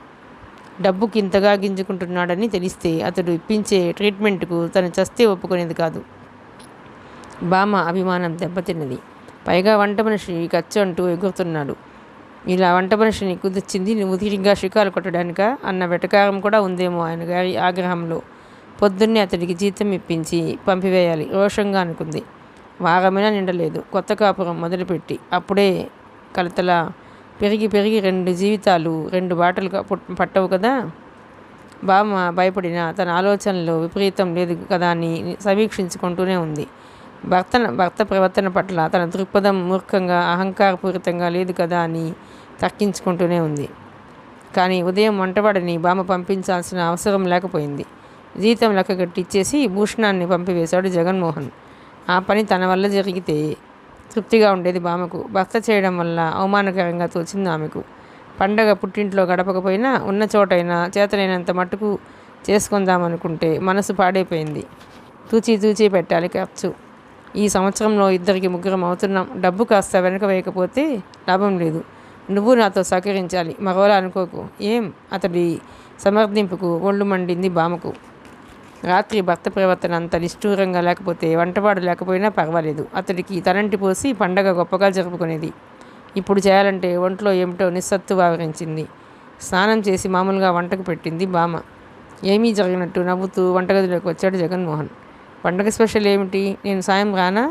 [SPEAKER 1] డబ్బుకి ఇంతగా గింజుకుంటున్నాడని తెలిస్తే అతడు ఇప్పించే ట్రీట్మెంట్కు తను చస్తే ఒప్పుకునేది కాదు. బామ్మ అభిమానం దెబ్బతిన్నది. పైగా వంట మనిషి ఖర్చు అంటూ ఎగురుతున్నాడు. ఇలా వంట మనిషిని కుదిర్చింది నువ్వు తిరిగ్గా షికారు కొట్టడానిక అన్న వెటకారం కూడా ఉందేమో ఆయన గారి ఆగ్రహంలో. పొద్దున్నే అతడికి జీతం ఇప్పించి పంపివేయాలి రోషంగా అనుకుంది. వారమైనా నిండలేదు కొత్త కాపురం మొదలుపెట్టి. అప్పుడే కలతల పెరిగి 2 జీవితాలు 2 బాటలు పట్టవు కదా. బామ్మ భయపడిన తన ఆలోచనలో విపరీతం లేదు కదా అని సమీక్షించుకుంటూనే ఉంది. భర్త ప్రవర్తన పట్ల తన దృక్పథం మూర్ఖంగా అహంకారపూరితంగా లేదు కదా అని తర్కించుకుంటూనే ఉంది. కానీ ఉదయం వంటవాడిని బామ్మ పంపించాల్సిన అవసరం లేకపోయింది. జీతం లెక్కగట్టి ఇచ్చేసి భూషణాన్ని పంపివేశాడు జగన్మోహన్. ఆ పని తన వల్ల జరిగితే తృప్తిగా ఉండేది బామ్మకు. భర్త చేయడం వల్ల అవమానకరంగా తోచింది ఆమెకు. పండగ పుట్టింట్లో గడపకపోయినా ఉన్న చోటైనా చేతనైనంత మట్టుకు చేసుకుందామనుకుంటే మనసు పాడైపోయింది. తూచి పెట్టాలి ఖర్చు. ఈ సంవత్సరంలో 2-3 అవుతున్నాం. డబ్బు కాస్త వెనక వేయకపోతే లాభం లేదు. నువ్వు నాతో సహకరించాలి, మరోలా అనుకోకు. ఏం? అతడి సమర్థింపుకు ఒళ్ళు మండింది బామ్మకు. రాత్రి భర్త ప్రవర్తన అంత నిష్ఠూరంగా లేకపోతే వంటవాడు లేకపోయినా పర్వాలేదు. అతడికి తలంటి పోసి పండగ గొప్పగా జరుపుకునేది. ఇప్పుడు చేయాలంటే ఒంట్లో ఏమిటో నిస్సత్తు ఆవరించింది. స్నానం చేసి మామూలుగా వంటకు పెట్టింది బామ్మ. ఏమీ జరిగినట్టు నవ్వుతూ వంటగదిలోకి వచ్చాడు జగన్మోహన్. పండగ స్పెషల్ ఏమిటి? నేను సాయం రానా?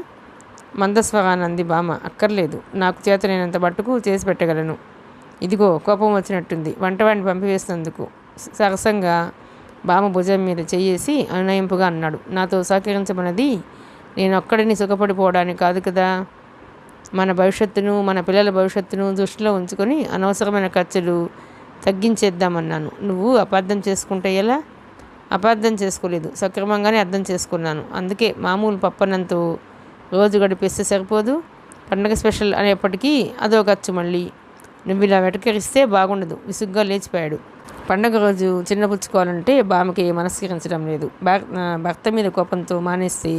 [SPEAKER 1] మందస్వరాన అంది బామ్మ. అక్కర్లేదు, నాకు చేతనైనంత మట్టుకు చేసి పెట్టగలను. ఇదిగో కోపం వచ్చినట్టుంది వంటవాడిని పంపివేసినందుకు. సరసంగా బామ్మ భుజం మీద చెయ్యేసి అనునయింపుగా అన్నాడు. నాతో సహకరించమన్నది నేను ఒక్కడిని సుఖపడిపోవడానికి కాదు కదా. మన భవిష్యత్తును మన పిల్లల భవిష్యత్తును దృష్టిలో ఉంచుకొని అనవసరమైన ఖర్చులు తగ్గించేద్దామన్నాను. నువ్వు అపార్థం చేసుకుంటే ఎలా? అపార్థం చేసుకోలేదు, సక్రమంగానే అర్థం చేసుకున్నాను. అందుకే మామూలు పప్పన్నంతో రోజు గడిపేస్తే సరిపోదు. పండగ స్పెషల్ అనేప్పటికీ అదో ఖర్చు మళ్ళీ. నువ్వు ఇలా వెటకరిస్తే బాగుండదు విసుగ్గా లేచిపోయాడు. పండగ రోజు చిన్నపుచ్చుకోవాలంటే బామకి మనస్కరించడం లేదు. భర్త మీద కోపంతో మానేస్తే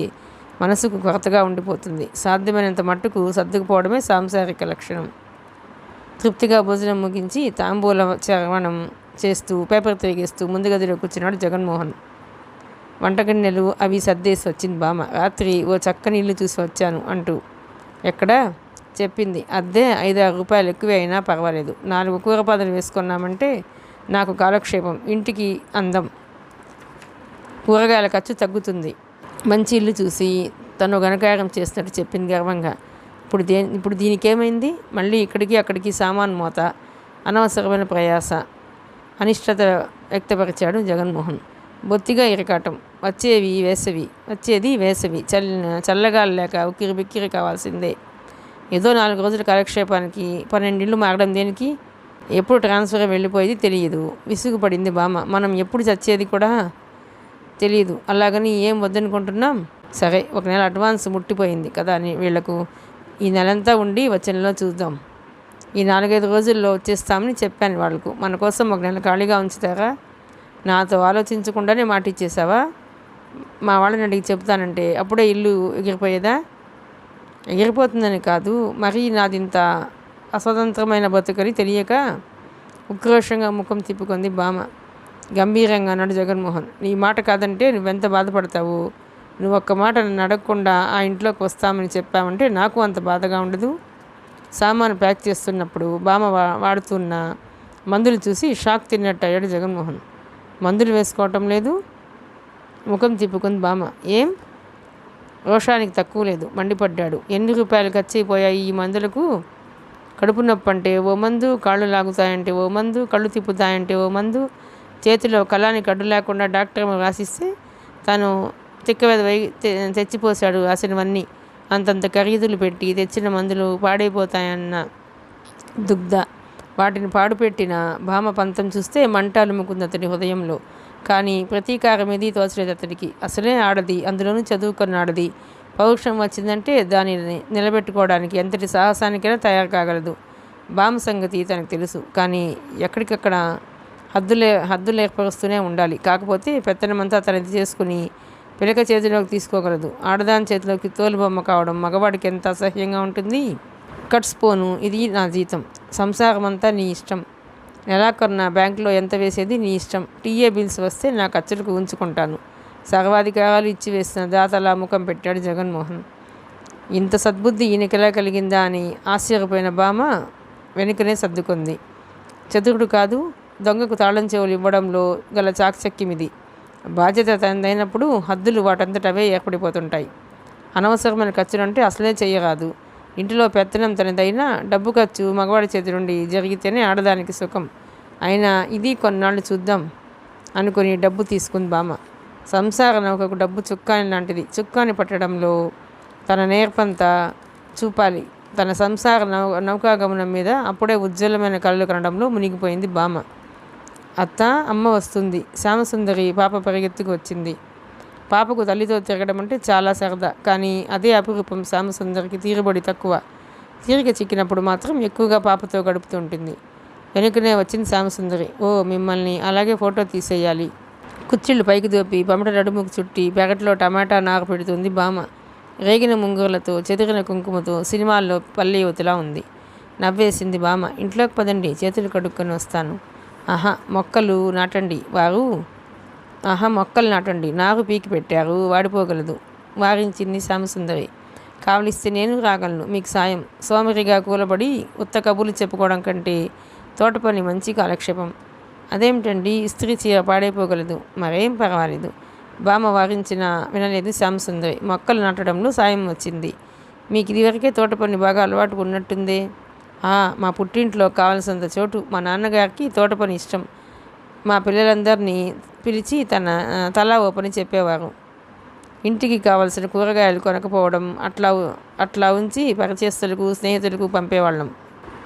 [SPEAKER 1] మనసుకు కొరతగా ఉండిపోతుంది. సాధ్యమైనంత మట్టుకు సర్దుకుపోవడమే సాంసారిక లక్షణం. తృప్తిగా భోజనం ముగించి తాంబూల చరవణం చేస్తూ పేపర్ తిరిగేస్తూ ముందు గదిలో కూర్చున్నాడు జగన్మోహన్. వంటగిన్నెలు అవి సర్దేసి వచ్చింది బామ. రాత్రి ఓ చక్కని ఇల్లు చూసి వచ్చాను అంటూ. ఎక్కడా? చెప్పింది. అద్దె 5-6 రూపాయలు ఎక్కువే అయినా పర్వాలేదు. 4 కూరపాదలు వేసుకున్నామంటే నాకు కాలక్షేపం, ఇంటికి అందం, కూరగాయల ఖర్చు తగ్గుతుంది. మంచి ఇల్లు చూసి తను ఘనకార్యం చేసినట్టు చెప్పింది గర్వంగా. ఇప్పుడు దీనికేమైంది? మళ్ళీ ఇక్కడికి అక్కడికి సామాను మోత, అనవసరమైన ప్రయాస, అనిష్టత వ్యక్తపరిచాడు జగన్మోహన్. బొత్తిగా ఇరకాటం. వచ్చేది వేసవి, చల్లగాలి లేక ఉక్కిరి బిక్కిరి కావాల్సిందే. ఏదో 4 రోజుల కాలక్షేపానికి 12 ఇళ్ళు మారడం దేనికి? ఎప్పుడు ట్రాన్స్ఫర్ వెళ్ళిపోయేది తెలియదు. విసుగుపడింది బామ. మనం ఎప్పుడు చచ్చేది కూడా తెలియదు. అలాగని ఏం వద్దనుకుంటున్నాం? సరే, 1 నెల అడ్వాన్స్ ముట్టిపోయింది కదా అని వీళ్లకు. ఈ నెలంతా ఉండి వచ్చే నెలలో చూద్దాం. ఈ 4-5 రోజుల్లో వచ్చేస్తామని చెప్పాను వాళ్లకు. మన కోసం 1 నెల ఖాళీగా ఉంచుతారా? నాతో ఆలోచించకుండానే మాట ఇచ్చేసావా? మా వాళ్ళని అడిగి చెప్తానంటే అప్పుడే ఇల్లు ఎగిరిపోయేదా? ఎగిరిపోతుందని కాదు, మరీ నాదింత అస్వతంత్రమైన బతుకని తెలియక ఉక్రోషంగా ముఖం తిప్పుకుంది బామ. గంభీరంగా అన్నాడు జగన్మోహన్. నీ మాట కాదంటే నువ్వెంత బాధపడతావు? నువ్వు ఒక్క మాట నన్ను అడగకుండా ఆ ఇంట్లోకి వస్తామని చెప్పామంటే నాకు అంత బాధగా ఉండదు. సామాను ప్యాక్ చేస్తున్నప్పుడు బామ వాడుతున్న మందులు చూసి షాక్ తిన్నట్టు అయ్యాడు జగన్మోహన్. మందులు వేసుకోవటం లేదు? ముఖం తిప్పుకుంది బామ. ఏం? రోషానికి తక్కువ లేదు, మండిపడ్డాడు. ఎన్ని రూపాయలు ఖర్చు అయిపోయాయి ఈ మందులకు? కడుపు నొప్పి అంటే ఓ మందు, కాళ్ళు లాగుతాయంటే ఓ మందు, కళ్ళు తిప్పుతాయంటే ఓ మందు, చేతిలో కళానికి అడ్డు లేకుండా డాక్టర్ రాసిస్తే తను తిక్కవేద తెచ్చిపోశాడు రాసినవన్నీ. అంతంత ఖరీదులు పెట్టి తెచ్చిన మందులు పాడైపోతాయన్న దుగ్ధ. వాటిని పాడుపెట్టిన భామ పంతం చూస్తే మంట అలుముకుంది అతని హృదయంలో. కానీ ప్రతీకారం ఏదీ తోచలేదు అతడికి. అసలే ఆడది, అందులోనూ చదువుకున్నాడది. పౌరుషం వచ్చిందంటే దానిని నిలబెట్టుకోవడానికి ఎంతటి సాహసానికైనా తయారు కాగలదు. భామ సంగతి తనకు తెలుసు. కానీ ఎక్కడికక్కడ హద్దులు ఏర్పరుస్తూనే ఉండాలి. కాకపోతే పెత్తనమంతా తనది చేసుకుని పిలక చేతిలోకి తీసుకోగలదు. ఆడదాని చేతిలోకి తోలుబొమ్మ కావడం మగవాడికి ఎంత అసహ్యంగా ఉంటుంది. కట్స్ పోను, ఇది నా జీతం, సంసారం అంతా నీ ఇష్టం. నెలాఖరున బ్యాంకులో ఎంత వేసేది నీ ఇష్టం. టీఏ బిల్స్ వస్తే నా ఖర్చులకు ఉంచుకుంటాను. సర్వాధికారాలు ఇచ్చి వేసిన దాతలా ముఖం పెట్టాడు జగన్మోహన్. ఇంత సద్బుద్ధి ఈయనకెలా కలిగిందా అని ఆశ్చర్యపోయిన భామ వెనుకనే సర్దుకుంది. చతురుడు కాదు, దొంగకు తాళం చెవులు ఇవ్వడంలో గల చాకచక్యమిది. బాధ్యత తనదైనప్పుడు హద్దులు వాటంతటవే ఏర్పడిపోతుంటాయి. అనవసరమైన ఖర్చులంటే అసలే చేయరాదు. ఇంటిలో పెత్తనం తనదైనా డబ్బు ఖర్చు మగవాడి చేతి నుండి జరిగితేనే ఆడదానికి సుఖం. అయినా ఇది కొన్నాళ్ళు చూద్దాం అనుకుని డబ్బు తీసుకుంది బామ. సంసార నౌకకు డబ్బు చుక్కాని లాంటిది. చుక్కాని పట్టడంలో తన నేర్పంతా చూపాలి. తన సంసార నౌకాగమనం మీద అప్పుడే ఉజ్వలమైన కళ్ళు కనడంలో మునిగిపోయింది బామ. అత్త, అమ్మ వస్తుంది. శ్యామసుందరి పాప పరిగెత్తుకు వచ్చింది. పాపకు తల్లితో తిరగడం అంటే చాలా సరదా. కానీ అదే అపురూపం. శ్యామసుందరికి తీరుబడి తక్కువ. తీరిక చిక్కినప్పుడు మాత్రం ఎక్కువగా పాపతో గడుపుతుంటుంది. వెనుకనే వచ్చింది శ్యామసుందరి. ఓ, మిమ్మల్ని అలాగే ఫోటో తీసేయాలి. కుర్చీళ్ళు పైకి దోపి పమట నడుముకు చుట్టి పెరట్లో టమాటా నారు పెడుతుంది బామ. రేగిన ముంగురులతో చెదిరిన కుంకుమతో సినిమాల్లో పల్లె యువతిలా ఉంది. నవ్వేసింది బామ. ఇంట్లోకి పదండి, చేతులు కడుక్కొని వస్తాను. మొక్కలు నాటండి. నారు పీకి పెట్టారు, వాడిపోగలదు. వారించింది శ్యామసుందరి. కావలిస్తే నేను రాగలను మీకు సాయం. సోమరిగా కూలబడి ఉత్త కబుర్లు చెప్పుకోవడం కంటే తోట పని మంచి కాలక్షేపం. అదేమిటండి, ఇస్త్రీ చీర పాడైపోగలదు. మరేం పర్వాలేదు. బామ వారించిన వినలేదు శ్యామసుందరి. మొక్కలు నాటడంలో సాయం వచ్చింది. మీకు ఇదివరకే తోట పని బాగా అలవాటు ఉన్నట్టుందే. మా పుట్టింట్లో కావలసినంత చోటు. మా నాన్నగారికి తోట పని ఇష్టం. మా పిల్లలందరినీ పిలిచి తలా ఓ పని చెప్పేవారు. ఇంటికి కావలసిన కూరగాయలు కొనకపోవడం అట్లా ఉంచి పరిచేస్తులకు స్నేహితులకు పంపేవాళ్ళం.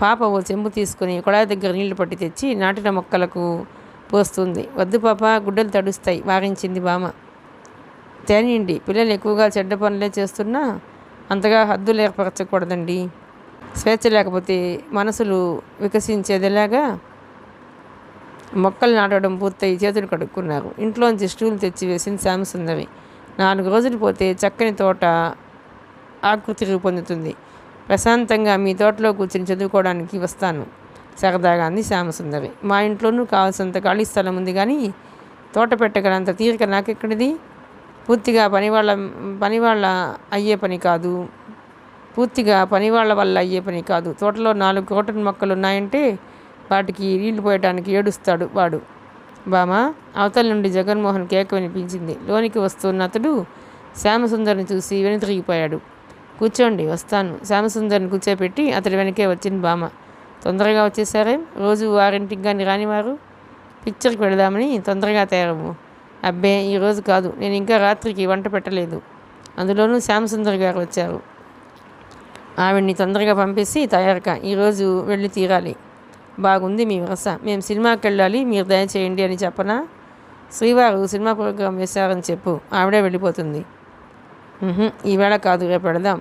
[SPEAKER 1] పాప ఓ చెంబు తీసుకుని కొడాయి దగ్గర నీళ్లు పట్టి తెచ్చి నాటిన మొక్కలకు పోస్తుంది. వద్దు పాప, గుడ్డలు తడుస్తాయి, వారించింది బామ. తేనిండి. పిల్లలు ఎక్కువగా చెడ్డ పనులే చేస్తున్నా అంతగా హద్దులు ఏర్పరచకూడదండి. స్వేచ్ఛ లేకపోతే మనసులు వికసించేదిలాగా. మొక్కలు నాటడం పూర్తయి చేతులు కడుక్కున్నారు. ఇంట్లోంచి స్టూల్ తెచ్చి వేసింది శ్యామసుందరి. 4 రోజులు పోతే చక్కని తోట ఆకృతి రూపొందుతుంది. ప్రశాంతంగా మీ తోటలో కూర్చుని చదువుకోవడానికి వస్తాను సరదాగా అంది శ్యామసుందరి. మా ఇంట్లోనూ కావాల్సినంత ఖాళీ స్థలం ఉంది, కానీ తోట పెట్టగలంత తీరిక నాకెక్కడిది? పూర్తిగా పనివాళ్ళ అయ్యే పని కాదు. తోటలో 4 కోటన్ మొక్కలు ఉన్నాయంటే వాటికి నీళ్లు పోయటానికి ఏడుస్తాడు వాడు. బామా, అవతల నుండి జగన్మోహన్ కేక వినిపించింది. లోనికి వస్తున్న అతడు శ్యామసుందరిని చూసి వెనుతిరిగిపోయాడు. కూర్చోండి, వస్తాను. శ్యామసుందరిని కూర్చోపెట్టి అతడి వెనకే వచ్చింది బామ. తొందరగా వచ్చేసారే? రోజు 6ంటికి కానీ రానివారు? పిక్చర్కి వెళదామని తొందరగా తయారవు. అబ్బే, ఈరోజు కాదు, నేను ఇంకా రాత్రికి వంట పెట్టలేదు. అందులోనూ శ్యామసుందరి గారు వచ్చారు. ఆవిడ్ని తొందరగా పంపేసి తయారుగా ఈరోజు వెళ్ళి తీరాలి. బాగుంది మీ వరస. మేము సినిమాకి వెళ్ళాలి, మీరు దయచేయండి అని చెప్పనా? శ్రీవారు సినిమా ప్రోగ్రాం వేశారని చెప్పు, ఆవిడే వెళ్ళిపోతుంది. ఈవేళ కాదు, రేపు పెడదాం.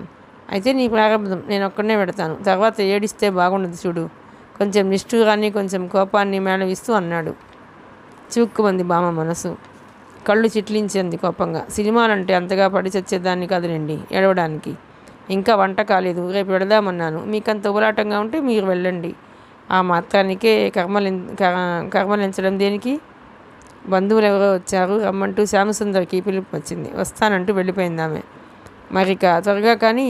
[SPEAKER 1] అయితే నీ ప్రారంభం, నేను ఒక్కడనే పెడతాను. తర్వాత ఏడిస్తే బాగుండదు చూడు. కొంచెం నిష్ఠూరాన్ని కొంచెం కోపాన్ని మేళవిస్తూ అన్నాడు. చిక్కుమంది బామ మనసు. కళ్ళు చిట్లించింది కోపంగా. సినిమాలంటే అంతగా పడి చచ్చేదాన్ని కాదులేండి ఏడవడానికి. ఇంకా వంట కాలేదు, రేపు పెడదామన్నాను. మీకంత ఉబలాటంగా ఉంటే మీరు వెళ్ళండి. ఆ మాత్రానికే కర్మలించడం దేనికి? బంధువులు ఎవరో వచ్చారు, రమ్మంటూ శ్యామసుందరికి పిలుపు వచ్చింది. వస్తానంటూ వెళ్ళిపోయింది ఆమె. మరిక త్వరగా కానీ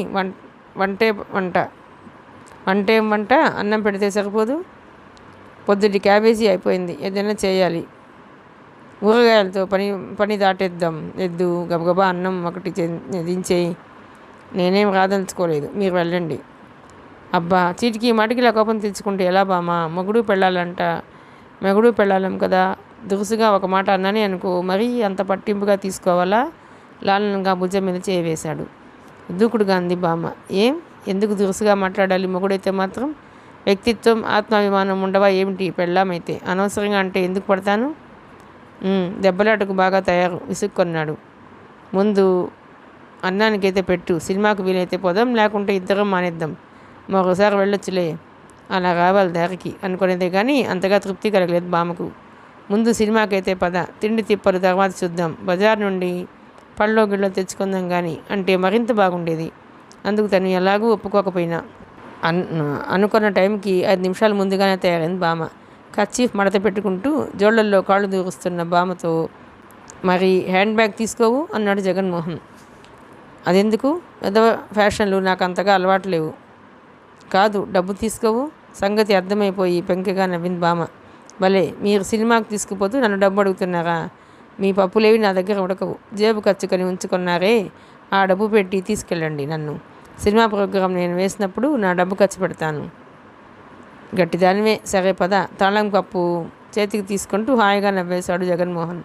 [SPEAKER 1] వంటేం వంట, అన్నం పెడితే సరిపోదు. పొద్దుటి క్యాబేజీ అయిపోయింది, ఏదైనా చేయాలి. ఊరగాయలతో పని దాటేద్దాం. ఎద్దు గబగబా అన్నం ఒకటి దించేయి. నేనేం రాదలుచుకోలేదు, మీరు వెళ్ళండి. అబ్బా, చీటికి మాటికిలా కోపం తెచ్చుకుంటే ఎలా బామా? మొగుడు పెళ్ళాలం కదా. దురుసుగా ఒక మాట అన్నానే అనుకో, మరీ అంత పట్టింపుగా తీసుకోవాలా? లాలనంగా భుజం మీద చేయవేశాడు. దూకుడుగా అంది బామ్మ. ఎందుకు దురుసుగా మాట్లాడాలి? మొగుడైతే మాత్రం వ్యక్తిత్వం, ఆత్మాభిమానం ఉండవా ఏమిటి? పెళ్ళామైతే అనవసరంగా అంటే ఎందుకు పడతాను? దెబ్బలాటకు బాగా తయారు, విసుక్కున్నాడు. ముందు అన్నానికైతే పెట్టు. సినిమాకు వీలైతే పోదాం, లేకుంటే ఇద్దరం మానేద్దాం. మరోసారి వెళ్ళొచ్చులే. అలా రావాలి దారికి అనుకునేదే కానీ అంతగా తృప్తి కలగలేదు బామ్మకు. ముందు సినిమాకైతే పద, తిండి తిప్పలు తర్వాత చూద్దాం. బజార్ నుండి పళ్ళో గిళ్ళో తెచ్చుకుందాం కానీ అంటే మరింత బాగుండేది. అందుకు తను ఎలాగూ ఒప్పుకోకపోయినా అనుకున్న టైంకి 5 నిమిషాల ముందుగానే తయారైంది బామ్మ. కర్చీఫ్ మడత పెట్టుకుంటూ జోళ్లల్లో కాళ్ళు దూరుస్తున్న బామ్మతో, మరి హ్యాండ్ బ్యాగ్ తీసుకోవు అన్నాడు జగన్మోహన్. అదెందుకు? పెద్ద ఫ్యాషన్లు నాకు అంతగా అలవాటు లేవు. కాదు, డబ్బు తీసుకోవు. సంగతి అర్థమైపోయి పెంకగా నవ్వింది బామ్మ. భలే, మీరు సినిమాకి తీసుకుపోతూ నన్ను డబ్బు అడుగుతున్నారా? మీ పప్పులేవి నా దగ్గర ఉడకవు. జేబు ఖర్చుకొని ఉంచుకున్నారే, ఆ డబ్బు పెట్టి తీసుకెళ్ళండి నన్ను. సినిమా ప్రోగ్రాం నేను వేసినప్పుడు నా డబ్బు ఖర్చు పెడతాను. గట్టిదానివే, సరే పద. తాళం కప్పు చేతికి తీసుకుంటూ హాయిగా నవ్వేశాడు జగన్మోహన్.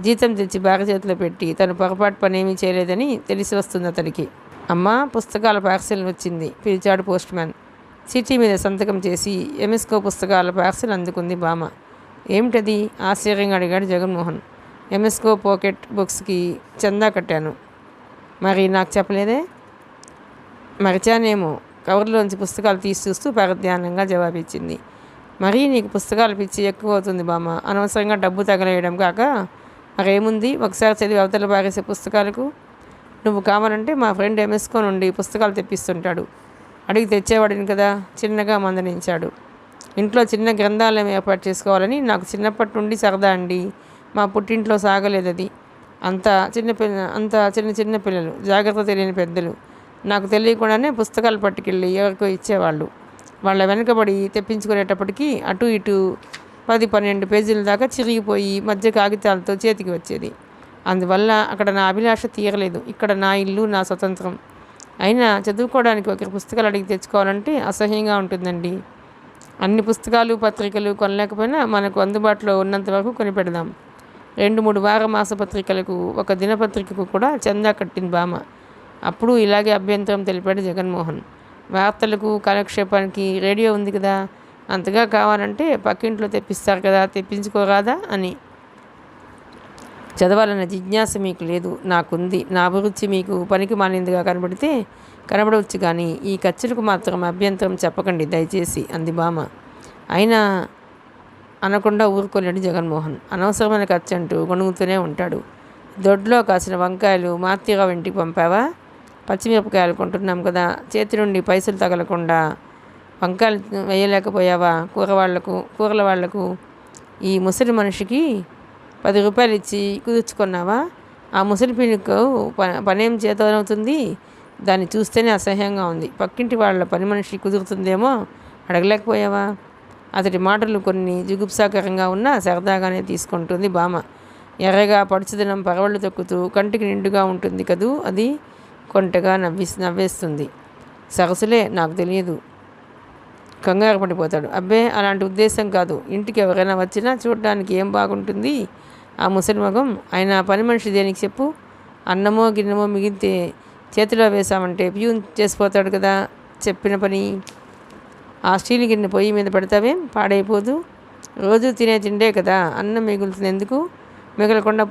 [SPEAKER 1] జీతం తెచ్చి భార్య చేతిలో పెట్టి తను పొరపాటు పనేమీ చేయలేదని తెలిసి వస్తుంది అతడికి. అమ్మా, పుస్తకాల పార్సెల్ వచ్చింది పిలిచాడు పోస్ట్ మ్యాన్. చీటీ మీద సంతకం చేసి ఎంఎస్కో పుస్తకాల పార్సెల్ అందుకుంది బామ్మ. ఏమిటది? ఆశ్చర్యంగా అడిగాడు జగన్మోహన్. ఎంఎస్కో పాకెట్ బుక్స్కి చందా కట్టాను. మరి నాకు చెప్పలేదే? మరిచానేమో. కవర్లోంచి పుస్తకాలు తీసి చూస్తూ పరధ్యానంగా జవాబిచ్చింది. మరీ నీకు పుస్తకాలు పిచ్చి ఎక్కువ అవుతుంది బామ్మ. అనవసరంగా డబ్బు తగలేయడం కాక మరేముంది? ఒకసారి చదివి అవతల పారేసే పుస్తకాలకు. నువ్వు కావాలంటే మా ఫ్రెండ్ ఎంఎస్కో నుండి పుస్తకాలు తెప్పిస్తుంటాడు, అడిగి తెచ్చేవాడిని కదా. చిన్నగా మందలించాడు. ఇంట్లో చిన్న గ్రంథాలయం ఏర్పాటు చేసుకోవాలని నాకు చిన్నప్పటి నుండి సరదా అండి. మా పుట్టింట్లో సాగలేదది. అంతా చిన్న పిల్లలు, జాగ్రత్త తెలియని పెద్దలు. నాకు తెలియకుండానే పుస్తకాలు పట్టుకెళ్ళి ఎవరికో ఇచ్చేవాళ్ళు. వాళ్ళ వెనకబడి తెప్పించుకునేటప్పటికీ అటు ఇటు 10-12 పేజీల దాకా చిరిగిపోయి మధ్య కాగితాలతో చేతికి వచ్చేది. అందువల్ల అక్కడ నా అభిలాష తీరలేదు. ఇక్కడ నా ఇల్లు, నా స్వతంత్రం. అయినా చదువుకోవడానికి ఒకరి పుస్తకాలు అడిగి తెచ్చుకోవాలంటే అసహ్యంగా ఉంటుందండి. అన్ని పుస్తకాలు పత్రికలు కొనలేకపోయినా మనకు అందుబాటులో ఉన్నంత వరకు కొనిపెడదాం. 2-3 వార మాసపత్రికలకు, ఒక దినపత్రికకు కూడా చందా కట్టింది బామ్మ. అప్పుడు ఇలాగే అభ్యంతరం తెలిపాడు జగన్మోహన్. వార్తలకు, కాలక్షేపానికి రేడియో ఉంది కదా, అంతగా కావాలంటే పక్కింట్లో తెప్పిస్తారు కదా, తెప్పించుకోరాదా అని. చదవాలన్న జిజ్ఞాస మీకు లేదు, నాకుంది. నా అభిరుచి మీకు పనికి మానిందిగా కనబడితే కనబడవచ్చు కానీ ఈ ఖర్చులకు మాత్రం అభ్యంతరం చెప్పకండి దయచేసి అంది బామ. అయినా అనకుండా ఊరుకోలేడు జగన్మోహన్. అనవసరమైన ఖర్చు అంటూ గొణుగుతూనే ఉంటాడు. దొడ్లో కాసిన వంకాయలు మాతీరావు ఇంటికి పంపావా? పచ్చిమిరపకాయలు కొంటున్నాం కదా, చేతి నుండి పైసలు తగలకుండా వంకాయలు వేయలేకపోయావా? కూరల వాళ్లకు ఈ ముసలి మనిషికి 10 రూపాయలు ఇచ్చి కుదుర్చుకున్నావా? ఆ ముసలి పీనుకు పనేం చేతనవుతుంది? దాన్ని చూస్తేనే అసహ్యంగా ఉంది. పక్కింటి వాళ్ళ పని మనిషి కుదురుతుందేమో అడగలేకపోయావా? అతడి మాటలు కొన్ని జుగుప్సాకరంగా ఉన్నా సరదాగానే తీసుకుంటుంది బామ. ఎర్రగా పడుచుదనం పరవళ్ళు తొక్కుతూ కంటికి నిండుగా ఉంటుంది కదూ, అది కొంటగా నవ్వేస్తుంది. సరసులే, నాకు తెలియదు. కంగారు పడిపోతాడు. అబ్బే, అలాంటి ఉద్దేశం కాదు. ఇంటికి ఎవరైనా వచ్చినా చూడడానికి ఏం బాగుంటుంది ఆ ముసలి మగం. ఆయన పని మనిషి దేనికి చెప్పు? అన్నమో గిన్నెమో మిగిలితే చేతిలో వేసామంటే ప్యూన్ చేసిపోతాడు కదా. చెప్పిన పని. ఆ స్టీల్ గిన్నె పొయ్యి మీద పెడతావేం? పాడైపోదు. రోజు తినే తిండే కదా, అన్నం మిగులుతుంది ఎందుకు? మిగలకుండా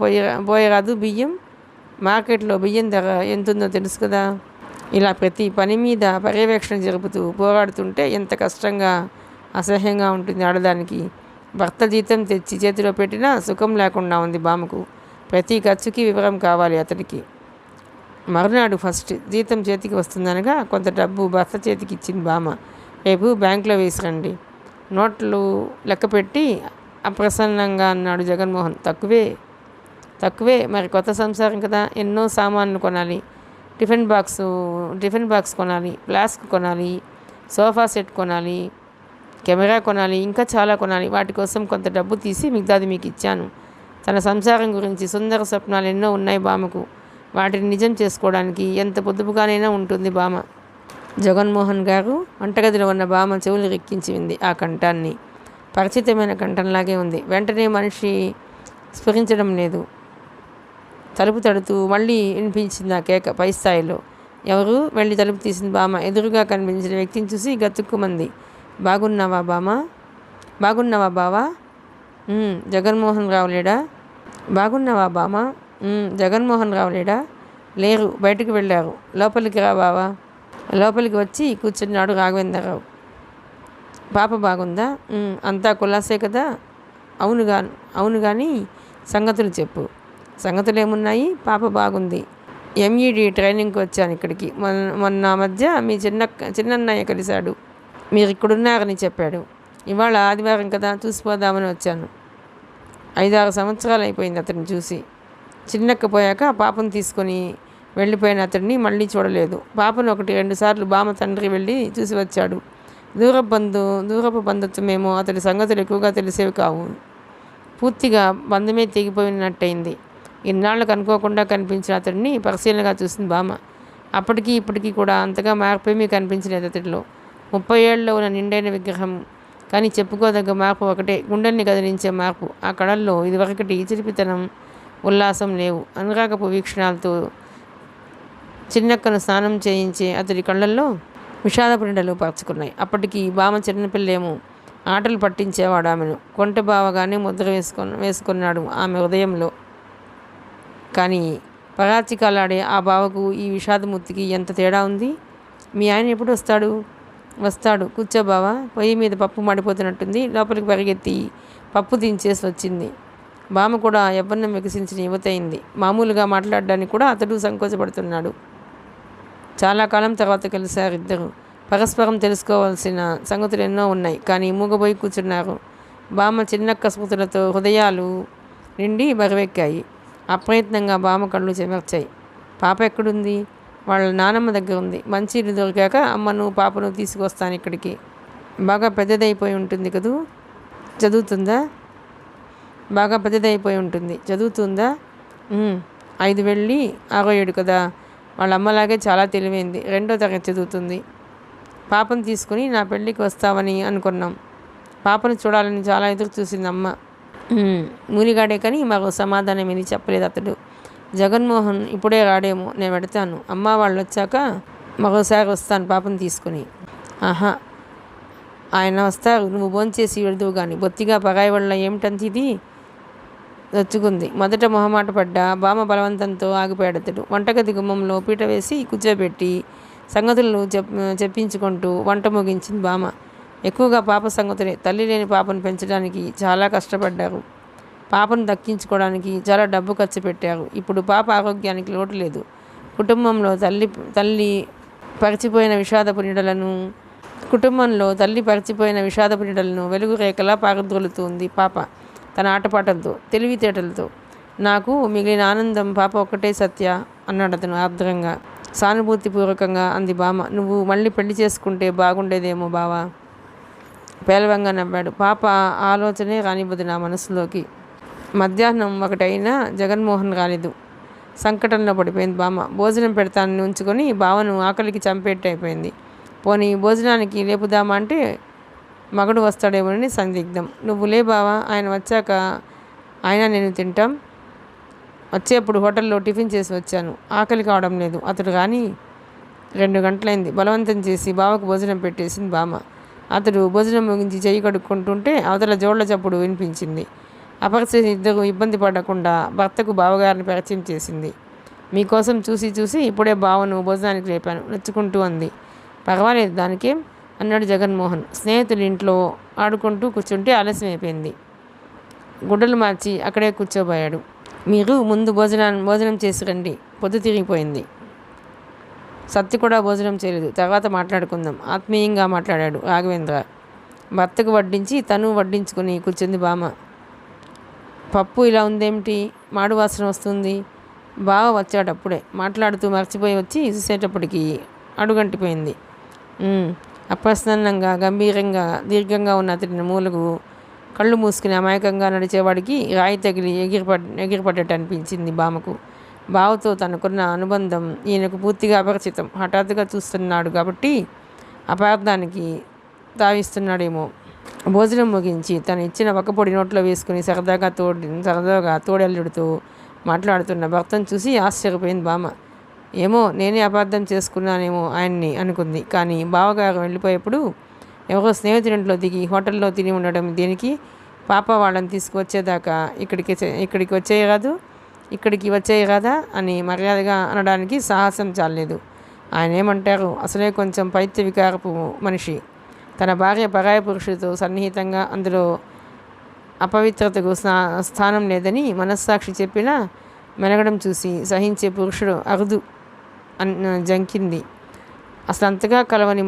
[SPEAKER 1] పోయరాదు. బియ్యం మార్కెట్లో బియ్యం ధర ఎంతుందో తెలుసు కదా. ఇలా ప్రతి పని మీద పర్యవేక్షణ జరుపుతూ పోరాడుతుంటే ఎంత కష్టంగా అసహ్యంగా ఉంటుంది ఆడదానికి. భర్త జీతం తెచ్చి చేతిలో పెట్టినా సుఖం లేకుండా ఉంది బామకు. ప్రతి ఖర్చుకి వివరం కావాలి అతడికి. మరునాడు ఫస్ట్ జీతం చేతికి వస్తుందనగా కొంత డబ్బు భర్త చేతికి ఇచ్చింది బామ. రేపు బ్యాంకులో వేసిరండి. నోట్లు లెక్కపెట్టి అప్రసన్నంగా అన్నాడు జగన్మోహన్. తక్కువే మరి కొత్త సంసారం కదా, ఎన్నో సామాన్లు కొనాలి. టిఫిన్ బాక్స్ కొనాలి, ఫ్లాస్క్ కొనాలి, సోఫా సెట్ కొనాలి, కెమెరా కొనాలి, ఇంకా చాలా కొనాలి. వాటి కోసం కొంత డబ్బు తీసి మిగతాది మీకు ఇచ్చాను. తన సంసారం గురించి సుందర స్వప్నాలు ఎన్నో ఉన్నాయి బామకు. వాటిని నిజం చేసుకోవడానికి ఎంత పొదుపుగానైనా ఉంటుంది బామ. జగన్మోహన్ గారు వంటగదిలో ఉన్న బామ చెవులు రెక్కించి వింది ఆ కంఠాన్ని. పరిచితమైన కంఠంలాగే ఉంది. వెంటనే మనిషి స్ఫురించడం లేదు. తలుపు తడుతూ మళ్ళీ వినిపించింది ఆ కేక పై స్థాయిలో. ఎవరు? వెళ్ళి తలుపు తీసింది బామ. ఎదురుగా కనిపించిన వ్యక్తిని చూసి గతుక్కుమంది. బాగున్నావా బావా? జగన్మోహన్ రావు లేడా? బాగున్నావా బామ? జగన్మోహన్ రావు లేడా? లేరు, బయటకు వెళ్ళారు. లోపలికి రా బావా. లోపలికి వచ్చి కూర్చున్నాడు రాఘవేంద్రరావు. పాప బాగుందా? అంతా కులాసే కదా. అవును కానీ సంగతులు చెప్పు. సంగతులు ఏమున్నాయి? పాప బాగుంది. ఎంఈడి ట్రైనింగ్కి వచ్చాను ఇక్కడికి. మొన్న మధ్య మీ చిన్నన్నయ్య కలిశాడు. మీరు ఇక్కడున్నారని చెప్పాడు. ఇవాళ ఆదివారం కదా, చూసిపోదామని వచ్చాను. 5-6 సంవత్సరాలు అయిపోయింది అతన్ని చూసి. చిన్నక్క పోయాక పాపను తీసుకొని వెళ్ళిపోయిన అతడిని మళ్ళీ చూడలేదు. పాపను 1-2 సార్లు బామ తండ్రి వెళ్ళి చూసి వచ్చాడు. దూరపు బంధుత్వమేమో అతడి సంగతులు ఎక్కువగా తెలిసేవి కావు. పూర్తిగా బంధమే తెగిపోయినట్టయింది. ఇన్నాళ్ళకు అనుకోకుండా కనిపించిన అతడిని పరిశీలనగా చూసింది బామ. అప్పటికీ ఇప్పటికీ కూడా అంతగా మార్పేమీ కనిపించలేదు అతడిలో. 30 ఏళ్ళలో ఉన్న నిండైన విగ్రహం. కానీ చెప్పుకోదగ్గ మార్పు ఒకటే, గుండెల్ని కదిలించే మార్పు. ఆ కళల్లో ఇదివరకటి చిలిపితనం, ఉల్లాసం లేవు. అనురాగపు వీక్షణాలతో చిన్నక్కను స్నానం చేయించే అతడి కళ్ళల్లో విషాదపు నిండలు పరుచుకున్నాయి. అప్పటికి బామ చిన్నపిల్లేమో ఆటలు పట్టించేవాడు ఆమెను. కొంటె బావగానే ముద్ర వేసుకున్నాడు ఆమె హృదయంలో. కానీ పరాచికాలాడే ఆ బావకు ఈ విషాదమూర్తికి ఎంత తేడా ఉంది. మీ ఆయన ఎప్పుడు వస్తాడు? కూర్చో బావా. పొయ్యి మీద పప్పు మాడిపోతున్నట్టుంది. లోపలికి పరిగెత్తి పప్పు దించేసి వచ్చింది. బామ కూడా యవ్వనం వికసించిన యువతయింది. మామూలుగా మాట్లాడడానికి కూడా అతడు సంకోచపడుతున్నాడు. చాలా కాలం తర్వాత కలిశారు ఇద్దరు. పరస్పరం తెలుసుకోవాల్సిన సంగతులు ఎన్నో ఉన్నాయి. కానీ మూగబోయి కూర్చున్నారు. బామ చిన్నక్క స్మృతులతో హృదయాలు నిండి బరువెక్కాయి. అప్రయత్నంగా బామ కళ్ళు చెమర్చాయి. పాప ఎక్కడుంది? వాళ్ళ నానమ్మ దగ్గర ఉంది. మంచినీళ్ళు దొరికాక అమ్మను పాపను తీసుకొస్తాను ఇక్కడికి. బాగా పెద్దదైపోయి ఉంటుంది కదూ. చదువుతుందా? బాగా పెద్దదైపోయి ఉంటుంది. చదువుతుందా? 5 వెళ్ళి 67 కదా. వాళ్ళ అమ్మలాగే చాలా తెలివైంది. 2వ తరగతి చదువుతుంది. పాపను తీసుకుని నా పెళ్ళికి వస్తావని అనుకున్నాం. పాపను చూడాలని చాలా ఎదురు చూసింది అమ్మ. మూలిగాడే కానీ మరో సమాధానం ఏమీ చెప్పలేదు అతడు. జగన్మోహన్ ఇప్పుడే రాడేమో, నేను పెడతాను. అమ్మ వాళ్ళు వచ్చాక మరోసారి వస్తాను పాపను తీసుకుని. ఆహా, ఆయన వస్తారు, నువ్వు భోంచేసి వెళుదువు కానీ. బొత్తిగా పరాయి వల్ల ఏమిటంత ఇది వచ్చుకుంది. మొదట మొహమాట పడ్డా బామ బలవంతంతో ఆగిపోయాడు అతడు. వంటగది గుమ్మంలో పీట వేసి కూర్చోబెట్టి సంగతులు చెప్పించుకుంటూ వంట ముగించింది బామ్మ. ఎక్కువగా పాప సంగతులే. తల్లి లేని పాపను పెంచడానికి చాలా కష్టపడ్డారు. పాపను దక్కించుకోవడానికి చాలా డబ్బు ఖర్చు పెట్టారు. ఇప్పుడు పాప ఆరోగ్యానికి లోటు లేదు. కుటుంబంలో తల్లి పరిచిపోయిన విషాదపు నీడలను వెలుగు రేఖలా పారద్రోలుతుంది పాప తన ఆటపాటలతో, తెలివితేటలతో. నాకు మిగిలిన ఆనందం పాప ఒక్కటే సత్య అన్నాడు అతను ఆర్ద్రంగా. సానుభూతిపూర్వకంగా అంది బామ్మ. నువ్వు మళ్ళీ పెళ్లి చేసుకుంటే బాగుండేదేమో బావా. పేలవంగా నవ్వాడు. పాప ఆలోచనే రానివ్వదు నా మనసులోకి. మధ్యాహ్నం 1 అయినా జగన్మోహన్ రాలేదు. సంకటంలో పడిపోయింది బామ్మ. భోజనం పెడతానని ఉంచుకొని బావను ఆకలికి చంపేట్టు అయిపోయింది. పోనీ భోజనానికి లేపుదామా అంటే మగడు వస్తాడేమోనని సందిగ్ధం. నువ్వు లే బావా, ఆయన వచ్చాక ఆయన నేను తింటాం. వచ్చేప్పుడు హోటల్లో టిఫిన్ చేసి వచ్చాను. ఆకలి కావడం లేదు. అతడు కానీ 2 గంటలైంది. బలవంతం చేసి బావకు భోజనం పెట్టేసింది బామ్మ. అతడు భోజనం ముగించి చెయ్యి కడుక్కుంటుంటే అవతల జోళ్ల చప్పుడు వినిపించింది. అపరిచిత ఇద్దరు ఇబ్బంది పడకుండా భర్తకు బావగారిని పరిచయం చేసింది. మీకోసం చూసి ఇప్పుడే బావను భోజనానికి లేపాను నచ్చుకుంటూ అంది. పర్వాలేదు దానికేం అన్నాడు జగన్మోహన్. స్నేహితులు ఇంట్లో ఆడుకుంటూ కూర్చుంటే ఆలస్యం అయిపోయింది. గుడ్డలు మార్చి అక్కడే కూర్చోబోయాడు. మీరు ముందు భోజనం చేసి రండి, పొద్దు తిరిగిపోయింది. సత్య కూడా భోజనం చేయలేదు. తర్వాత మాట్లాడుకుందాం ఆత్మీయంగా మాట్లాడాడు రాఘవేంద్ర. భర్తకు వడ్డించి తను వడ్డించుకుని కూర్చుంది బామ్మ. పప్పు ఇలా ఉందేమిటి, మాడు వాసన వస్తుంది. బావ వచ్చాడు అప్పుడే. మాట్లాడుతూ మర్చిపోయి వచ్చి చూసేటప్పటికి అడుగంటిపోయింది. అప్రసన్నంగా గంభీరంగా దీర్ఘంగా ఉన్న అతని మూలకు కళ్ళు మూసుకుని అమాయకంగా నడిచేవాడికి రాయి తగిలి ఎగిరిపడ్డట్టు అనిపించింది బామ్మకు. బావతో తనకున్న అనుబంధం ఈయనకు పూర్తిగా అపరిచితం. హఠాత్తుగా చూస్తున్నాడు కాబట్టి అపార్థానికి తావిస్తున్నాడేమో. భోజనం ముగించి తను ఇచ్చిన ఒక్కపొడి నోట్లో వేసుకుని సరదాగా తోడెల్లుడితో మాట్లాడుతున్న భర్తను చూసి ఆశ్చర్యపోయింది బామ్మ. ఏమో నేనే అపార్థం చేసుకున్నానేమో ఆయన్ని అనుకుంది. కానీ బావగారు వెళ్ళిపోయేప్పుడు ఎవరో స్నేహితుడింట్లో దిగి హోటల్లో తిని ఉండడం దేనికి? పాప వాళ్ళని తీసుకువచ్చేదాకా ఇక్కడికి వచ్చేయరాదా అని మర్యాదగా అనడానికి సాహసం చాలేదు. ఆయన ఏమంటారు? అసలే కొంచెం పైత్య వికారపు మనిషి. తన భార్య పరాయ పురుషుడితో సన్నిహితంగా అందులో అపవిత్రతకు స్థానం లేదని మనస్సాక్షి చెప్పినా మెనగడం చూసి సహించే పురుషుడు అరుదు జంకింది. అసలంతగా కలవని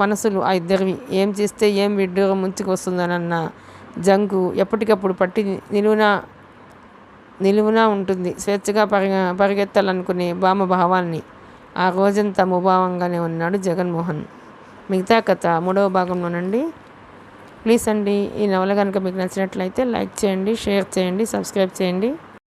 [SPEAKER 1] మనసులు ఆ ఇద్దరివి. ఏం చేస్తే ఏం విడ్డూరం ముంచుకు వస్తుందనన్న జంకు ఎప్పటికప్పుడు పట్టి నిలువునా ఉంటుంది. స్వేచ్ఛగా పరిగెత్తాలనుకునే బామ్మ భావాల్ని. ఆ రోజంతా ముభావంగానే ఉన్నాడు జగన్మోహన్. మిగతా కథ 3వ భాగంలోనండి. ప్లీజ్ అండి, ఈ నవల కనుక మీకు నచ్చినట్లయితే లైక్ చేయండి, షేర్ చేయండి, సబ్స్క్రైబ్ చేయండి.